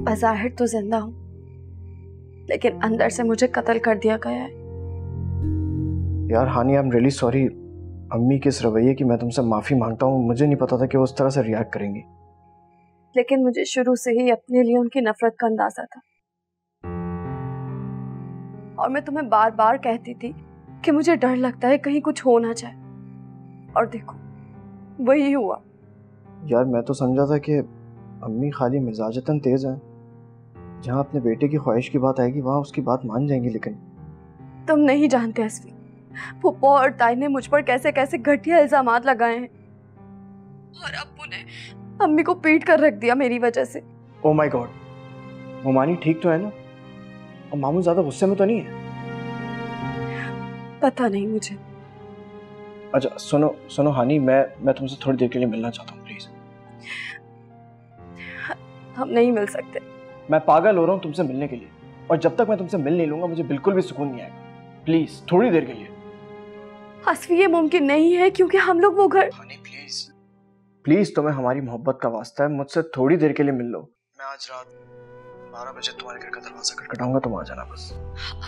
बज़ाहिर तो जिंदा हूँ, लेकिन अंदर से मुझे कत्ल कर दिया गया है। यार हानी, आई एम रियली सॉरी। अम्मी के इस रवैये की मैं तुमसे माफी मांगता हूँ। मुझे नहीं पता था कि वो उस तरह से रिएक्ट करेंगी। लेकिन मुझे शुरू से ही अपने लिए उनकी नफरत का अंदाजा था, और मैं तुम्हें बार बार कहती थी कि मुझे डर लगता है कहीं कुछ हो ना जाए, और देखो वही हुआ। यार मैं तो समझा था कि अम्मी खाली मिजाजतन तेज हैं, जहाँ अपने बेटे की ख्वाहिश की बात आएगी वहाँ उसकी बात मान जाएंगी। लेकिन तुम नहीं जानते असफी, फूफा और ताई ने मुझ पर कैसे कैसे घटिया इल्जामात लगाए हैं, और अब्बू ने अम्मी को पीट कर रख दिया मेरी वजह से। ओह माय गॉड, मोमानी ठीक तो है ना? और मामू ज्यादा गुस्से में तो नहीं है? पता नहीं मुझे। अच्छा सुनो हानी, मैं तुमसे थोड़ी देर के लिए मिलना चाहता हूँ प्लीज। हम नहीं मिल सकते। मैं पागल हो रहा हूँ तुमसे मिलने के लिए, और जब तक मैं तुमसे मिल नहीं लूंगा मुझे बिल्कुल भी सुकून नहीं आएगा। प्लीज थोड़ी देर के लिए। असफी ये मुमकिन नहीं है, क्योंकि हम लोग वो घर। हानी प्लीज तुम्हें हमारी मोहब्बत का वास्ता है, मुझसे थोड़ी देर के लिए मिल लो। मैं आज रात 12 बजे तुम्हारे घर का दरवाजा खटखटाऊंगा, तुम आ जाना बस।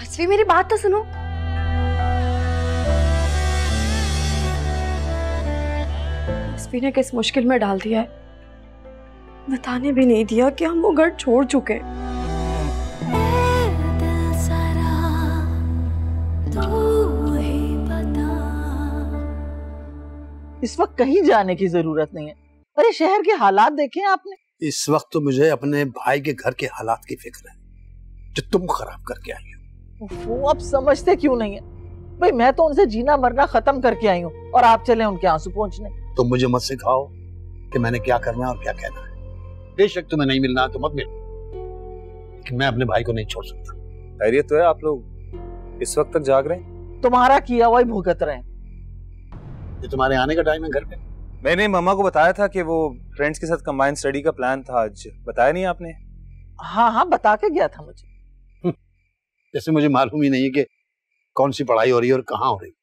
असफी मेरी बात तो सुनो। असफी ने किस मुश्किल में डाल दिया है, बताने भी नहीं दिया कि हम वो घर छोड़ चुके हैं। इस वक्त कहीं जाने की जरूरत नहीं है। अरे शहर के हालात देखे आपने? इस वक्त तो मुझे अपने भाई के घर के हालात की फिक्र है जो तुम खराब करके आई हो। वो अब समझते क्यों नहीं है? भाई मैं तो उनसे जीना मरना खत्म करके आई हूँ, और आप चले उनके आंसू पोंछने। तुम मुझे मत सिखाओ कि मैंने क्या करना है और क्या कहना है। बेशक तुम्हें नहीं मिलना तो मत मिलो, लेकिन मैं अपने भाई को नहीं छोड़ सकता। खैरियत तो है? आप लोग इस वक्त तक जाग रहे हैं? तुम्हारा किया हुआ ही भुगत रहे हैं। ये तुम्हारे आने का टाइम है घर पे? मैंने मम्मा को बताया था कि वो फ्रेंड्स के साथ कंबाइंड स्टडी का प्लान था आज। बताया नहीं आपने? हाँ बता के गया था मुझे। जैसे मुझे मालूम ही नहीं है कि कौन सी पढ़ाई हो रही है और कहाँ हो रही है।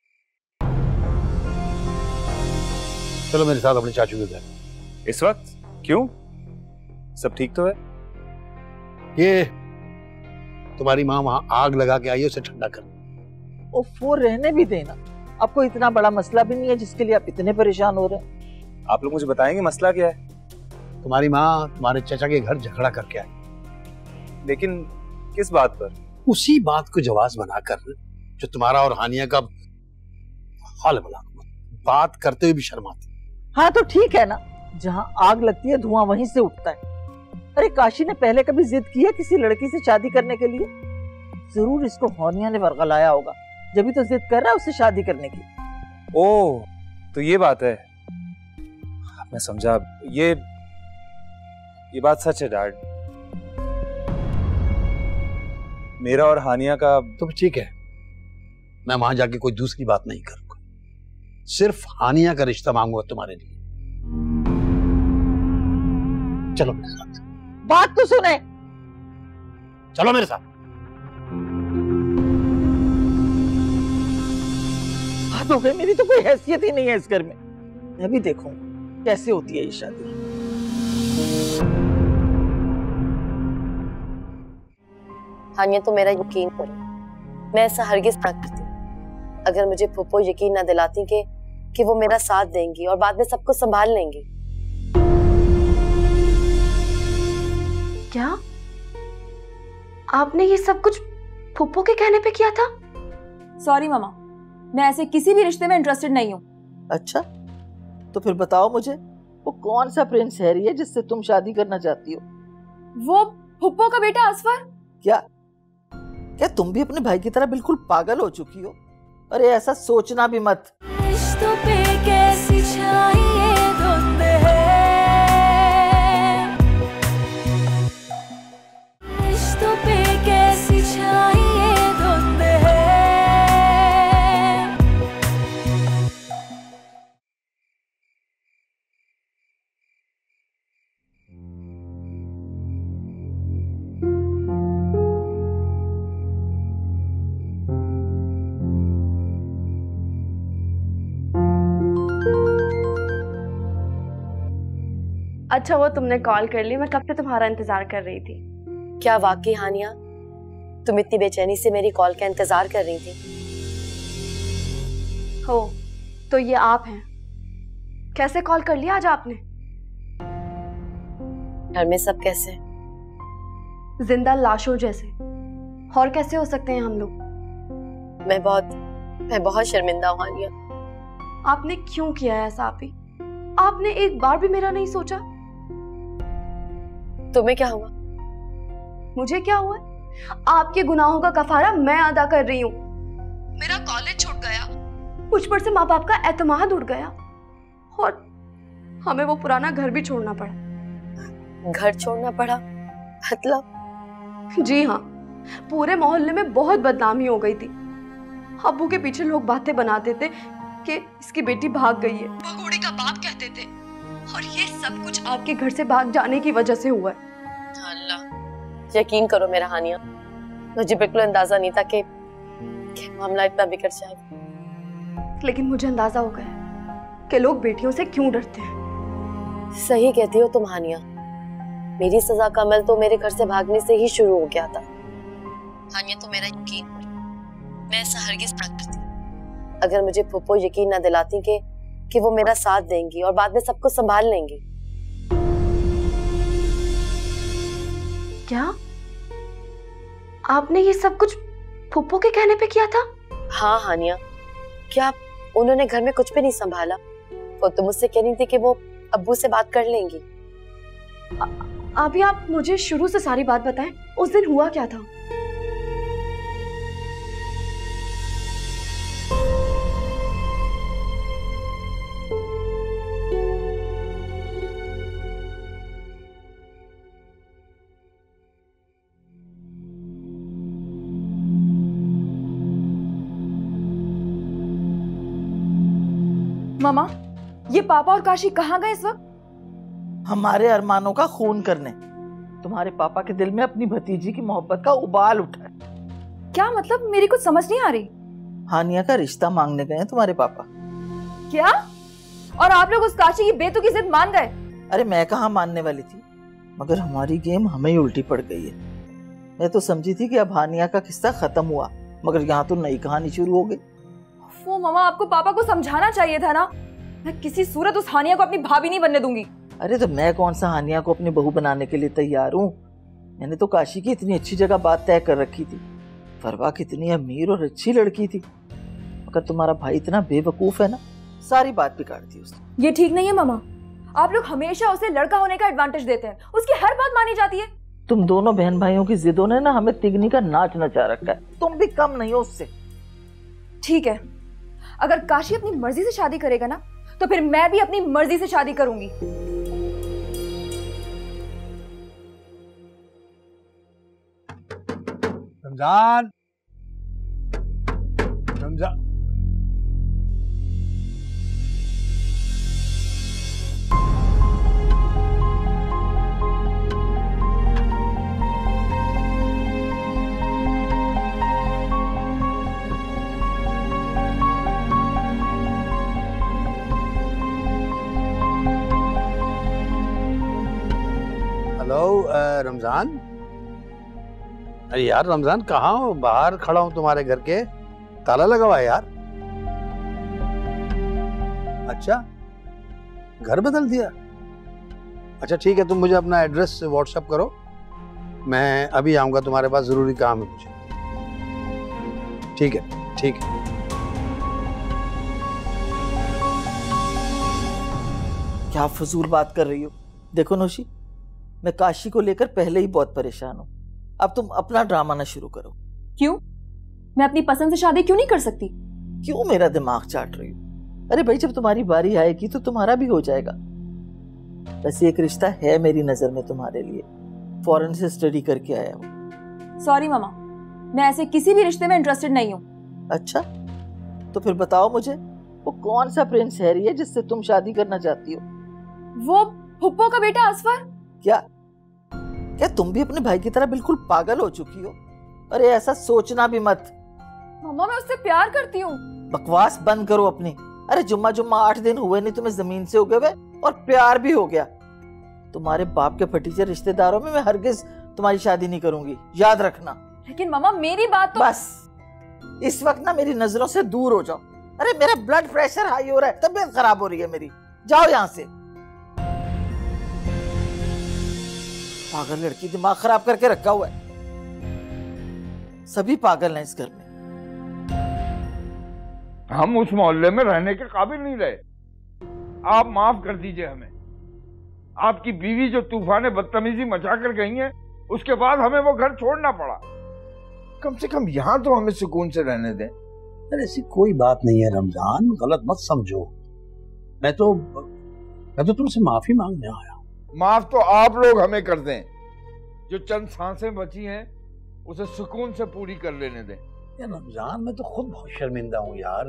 चलो मेरे साथ अपने चाचू के घर। इस वक्त? क्यों? सब ठीक तो है? ये तुम्हारी माँ वहां आग लगा के आई है, उसे ठंडा कर। वो रहने भी देना। आपको इतना बड़ा मसला भी नहीं है जिसके लिए आप इतने परेशान हो रहे हैं। आप लोग मुझे बताएंगे मसला क्या है? तुम्हारी माँ तुम्हारे चाचा के घर झगड़ा करके आई। लेकिन किस बात पर? उसी बात को जवाब बनाकर जो तुम्हारा और हानिया का हाल बना। बात करते हुए भी शर्म आती। हाँ तो ठीक है ना, जहाँ आग लगती है धुआं वहीं से उठता है। अरे काशी ने पहले कभी जिद की है किसी लड़की से शादी करने के लिए? जरूर इसको हानिया ने वर्गलाया होगा, जब भी तो जिद कर रहा है उससे शादी करने की। ओह तो ये बात है, मैं समझा। ये बात सच है डैड। मेरा और हानिया का तो ठीक है, मैं वहां जाके कोई दूसरी बात नहीं करूंगा। सिर्फ हानिया का रिश्ता मांगूंगा तुम्हारे लिए। चलो मेरे साथ। बात तो सुने। चलो मेरे साथ। बात हो गई, मेरी तो कोई हैसियत ही नहीं है इस घर में। मैं भी देखूं कैसे होती है ये शादी। हानिया तो मेरा यकीन करो, मैं ऐसा हरगिज ना करती अगर मुझे फूफो यकीन ना दिलाती कि वो मेरा साथ देंगी और बाद में सबको संभाल लेंगी। क्या आपने ये सब कुछ फूफो के कहने पे किया था? सॉरी मामा, मैं ऐसे किसी भी रिश्ते में इंटरेस्टेड नहीं हूँ। अच्छा, तो फिर बताओ मुझे, वो कौन सा प्रिंस हैरी है जिससे तुम शादी करना चाहती हो? वो फूफो का बेटा असफर। क्या तुम भी अपने भाई की तरह बिल्कुल पागल हो चुकी हो? अरे ऐसा सोचना भी मत। रिश्तों पे कैसी छाई धुंध है, रिश्तों पे कैसी छाई धुंध है। अच्छा वो तुमने कॉल कर ली, मैं कब से तुम्हारा इंतजार कर रही थी। क्या वाकई हानिया तुम इतनी बेचैनी से मेरी कॉल का इंतजार कर रही थी? हो तो ये आप हैं। कैसे कॉल कर लिया आज आपने? घर में सब कैसे? जिंदा लाशों जैसे। और कैसे हो सकते हैं हम लोग? मैं बहुत शर्मिंदा हूँ हानिया। आपने क्यों किया है ऐसा? आपने एक बार भी मेरा नहीं सोचा? तुम्हें क्या हुआ? मुझे क्या हुआ? आपके गुनाहों का कफारा मैं अदा कर रही हूँ। मेरा कॉलेज छूट गया, मुझ पर से माँ बाप का एतमाद उड़ गया और हमें वो पुराना घर भी छोड़ना पड़ा। घर छोड़ना पड़ा मतलब? जी हाँ, पूरे मोहल्ले में बहुत बदनामी हो गई थी। अब्बू के पीछे लोग बातें बनाते थे कि इसकी बेटी भाग गई है, भगोड़े का बाप कहते थे, और ये सब कुछ आपके घर से भाग जाने की वजह से हुआ है। अल्लाह, यकीन करो मेरा हानिया, मुझे बिल्कुल अंदाजा नहीं था कि मामला इतना बिगड़ जाएगा। लेकिन मुझे अंदाजा हो गया कि लोग बेटियों से क्यों डरते हैं। सही कहती हो तुम हानिया, मेरी सजा का अमल तो मेरे घर से भागने से ही शुरू हो गया था। हानिया तो मेरा यकीन करो, मैं ऐसा हरगिज ना करती अगर मुझे फूफो यकीन ना दिलाती कि वो मेरा साथ देंगी और बाद में सबको संभाल लेंगी। क्या आपने ये सब कुछ फूफो के कहने पे किया था? हाँ हानिया, क्या उन्होंने घर में कुछ भी नहीं संभाला? वो तो मुझसे कह रही थी कि वो अब्बू से बात कर लेंगी। अभी आप मुझे शुरू से सारी बात बताएं, उस दिन हुआ क्या था? मामा, ये पापा और काशी कहाँ गए इस वक्त? हमारे अरमानों का खून करने। तुम्हारे पापा के दिल में अपनी भतीजी की मोहब्बत का उबाल उठा है। क्या मतलब? मेरी कुछ समझ नहीं आ रही। हानिया का रिश्ता मांगने गए हैं तुम्हारे पापा। क्या? और आप लोग उस काशी की बेतुकी जिद मान गए? अरे मैं कहाँ मानने वाली थी, मगर हमारी गेम हमें ही उल्टी पड़ गई है। मैं तो समझी थी कि अब हानिया का किस्सा खत्म हुआ, मगर यहाँ तो नई कहानी शुरू हो गई। वो मामा, आपको पापा को समझाना चाहिए था ना। मैं किसी सूरत उस हानिया को अपनी भाभी नहीं बनने दूंगी। अरे तो मैं कौन सा हानिया को अपनी बहू बनाने के लिए तैयार हूँ? मैंने तो काशी की इतनी अच्छी जगह बात तय कर रखी थी। फरवा कितनी अमीर और अच्छी लड़की थी, मगर तुम्हारा भाई इतना बेवकूफ है ना, सारी बात बिगाड़ दी उसने। ये ठीक नहीं है मामा, आप लोग हमेशा उसे लड़का होने का एडवांटेज देते हैं, उसकी हर बात मानी जाती है। तुम दोनों बहन भाइयों की जिदों ने ना हमें तिगनी का नाच नचा रखा है। तुम भी कम नहीं हो उससे। ठीक है, अगर काशी अपनी मर्जी से शादी करेगा ना, तो फिर मैं भी अपनी मर्जी से शादी करूंगी। रमजान, रमजान। हेलो रमजान। अरे यार रमजान कहाँ हो? बाहर खड़ा हूँ तुम्हारे घर के, ताला लगा हुआ है यार। अच्छा घर बदल दिया? अच्छा ठीक है, तुम मुझे अपना एड्रेस व्हाट्सएप करो, मैं अभी आऊंगा तुम्हारे पास, जरूरी काम है मुझे। ठीक है ठीक है। क्या फजूल बात कर रही हो? देखो नौशी, मैं काशी को लेकर पहले ही बहुत परेशान हूँ, अब तुम अपना ड्रामा ना शुरू करो। क्यों? मैं अपनी पसंद से शादी क्यों नहीं कर सकती? क्यों मेरा दिमाग चाट रही हो? अरे भाई जब तुम्हारी बारी आएगी तो तुम्हारा भी हो जाएगा। वैसे एक रिश्ता है मेरी नजर में तुम्हारे लिए, फॉरेन से स्टडी करके आया हूँ। सॉरी मामा, मैं ऐसे किसी भी रिश्ते में इंटरेस्टेड नहीं हूँ। अच्छा तो फिर बताओ मुझे, वो कौन सा प्रिंस हैरी है जिससे तुम शादी करना चाहती हो? वो फुप्पो का बेटा असफर। क्या तुम भी अपने भाई की तरह बिल्कुल पागल हो चुकी हो? अरे ऐसा सोचना भी मत। मामा मैं उससे प्यार करती हूँ। बकवास बंद करो अपनी। अरे जुम्मा 8 दिन हुए नहीं तुम्हें जमीन से उगे हुए, और प्यार भी हो गया। तुम्हारे बाप के फटीचे रिश्तेदारों में मैं हरगिज तुम्हारी शादी नहीं करूंगी, याद रखना। लेकिन मामा मेरी बात तो। बस इस वक्त ना मेरी नजरों से दूर हो जाओ। अरे मेरा ब्लड प्रेशर हाई हो रहा है, तबीयत खराब हो रही है मेरी, जाओ यहाँ से। पागल लड़की, दिमाग खराब करके रखा हुआ है। सभी पागल हैं इस घर में। हम उस मोहल्ले में रहने के काबिल नहीं रहे। आप माफ कर दीजिए हमें। आपकी बीवी जो तूफान बदतमीजी मचा कर गई है, उसके बाद हमें वो घर छोड़ना पड़ा। कम से कम यहाँ तो हमें सुकून से रहने दें। अरे ऐसी कोई बात नहीं है रमजान, गलत मत समझो। मैं तो तुमसे माफी मांगने आया। माफ तो आप लोग हमें कर दें। जो चंद सांसें बची हैं उसे सुकून से पूरी कर लेने दें। यार रमजान मैं तो खुद बहुत शर्मिंदा हूँ यार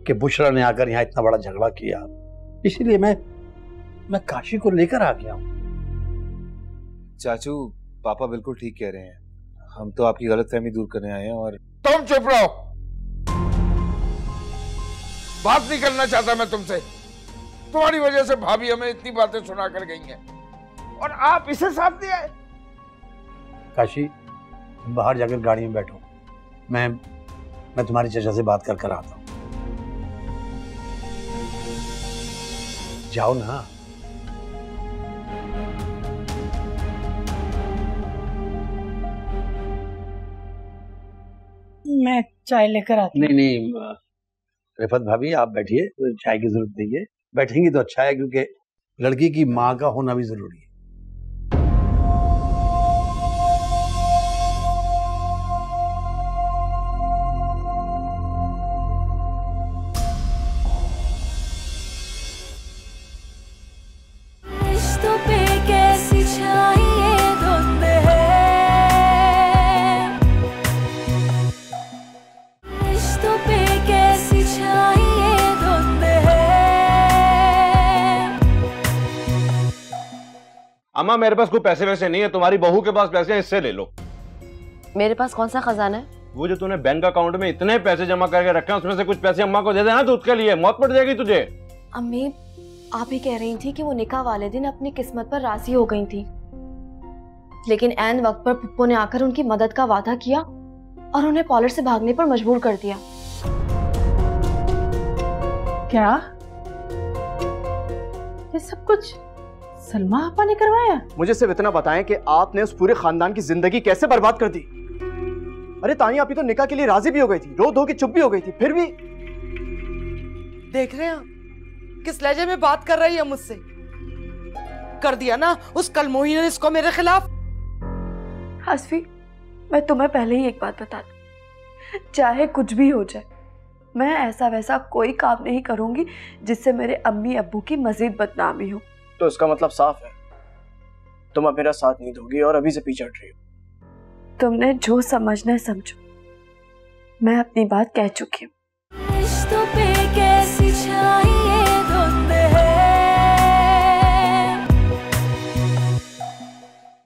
कि बुशरा ने आकर यहाँ इतना बड़ा झगड़ा किया, इसीलिए मैं काशी को लेकर आ गया हूँ। चाचू पापा बिल्कुल ठीक कह रहे हैं, हम तो आपकी गलतफहमी दूर करने आए हैं। और तुम चुप रहो, बात नहीं करना चाहता मैं तुमसे। तुम्हारी वजह से भाभी हमें इतनी बातें सुना कर गई हैं, और आप इसे साथ दिया है। काशी बाहर जाकर गाड़ी में बैठो, मैं तुम्हारी चाचा से बात कर आता हूँ। जाओ ना। मैं चाय लेकर आती हूँ। नहीं रिफत भाभी आप बैठिए, चाय की जरूरत नहीं है। बैठेंगी तो अच्छा है, क्योंकि लड़की की माँ का होना भी जरूरी है। रिश्तों पे कैसी छाई धुंध है, रिश्तों पे कैसी छाई धुंध है। अम्मा मेरे पास कोई पैसे वैसे नहीं है, तुम्हारी बहू के पास पैसे हैं, इससे ले लो। मेरे पास कौन सा खजाना है? वो जो तूने बैंक अकाउंट में इतने पैसे जमा करके रखे हैं, उसमें से कुछ पैसे अम्मा को दे देना, तो उसके लिए मौत पड़ जाएगी तुझे। अम्मी आप ही कह रही थी कि वो निकाह वाले दिन अपनी किस्मत पर राजी हो गई थी, लेकिन ऐन वक्त पर पुप्पो ने आकर उनकी मदद का वादा किया और उन्हें पॉलर से भागने पर मजबूर कर दिया। क्या ये सब कुछ सलमा आपा ने करवाया? मुझे सिर्फ इतना बताएं कि आपने उस पूरे खानदान की जिंदगी कैसे बर्बाद कर दी। अरे तानिया आपी तो निकाह के लिए राजी भी हो गई थी, रो धो के चुप भी हो गई थी, फिर भी। देख रहे हैं किस लहजे में बात कर रही है मुझसे। कर दिया ना उस कलमोही ने इसको मेरे खिलाफ। हसफी मैं तुम्हें पहले ही एक बात बता दूं, चाहे कुछ भी हो जाए मैं ऐसा वैसा कोई काम नहीं करूंगी जिससे मेरे अम्मी अब्बू की मजीद बदनामी हो। तो इसका मतलब साफ है, तुम अब मेरा साथ नहीं दोगी और अभी से पीछे हट रही हो। तुमने जो समझना है समझो, मैं अपनी बात कह चुकी हूँ। रिश्तों पे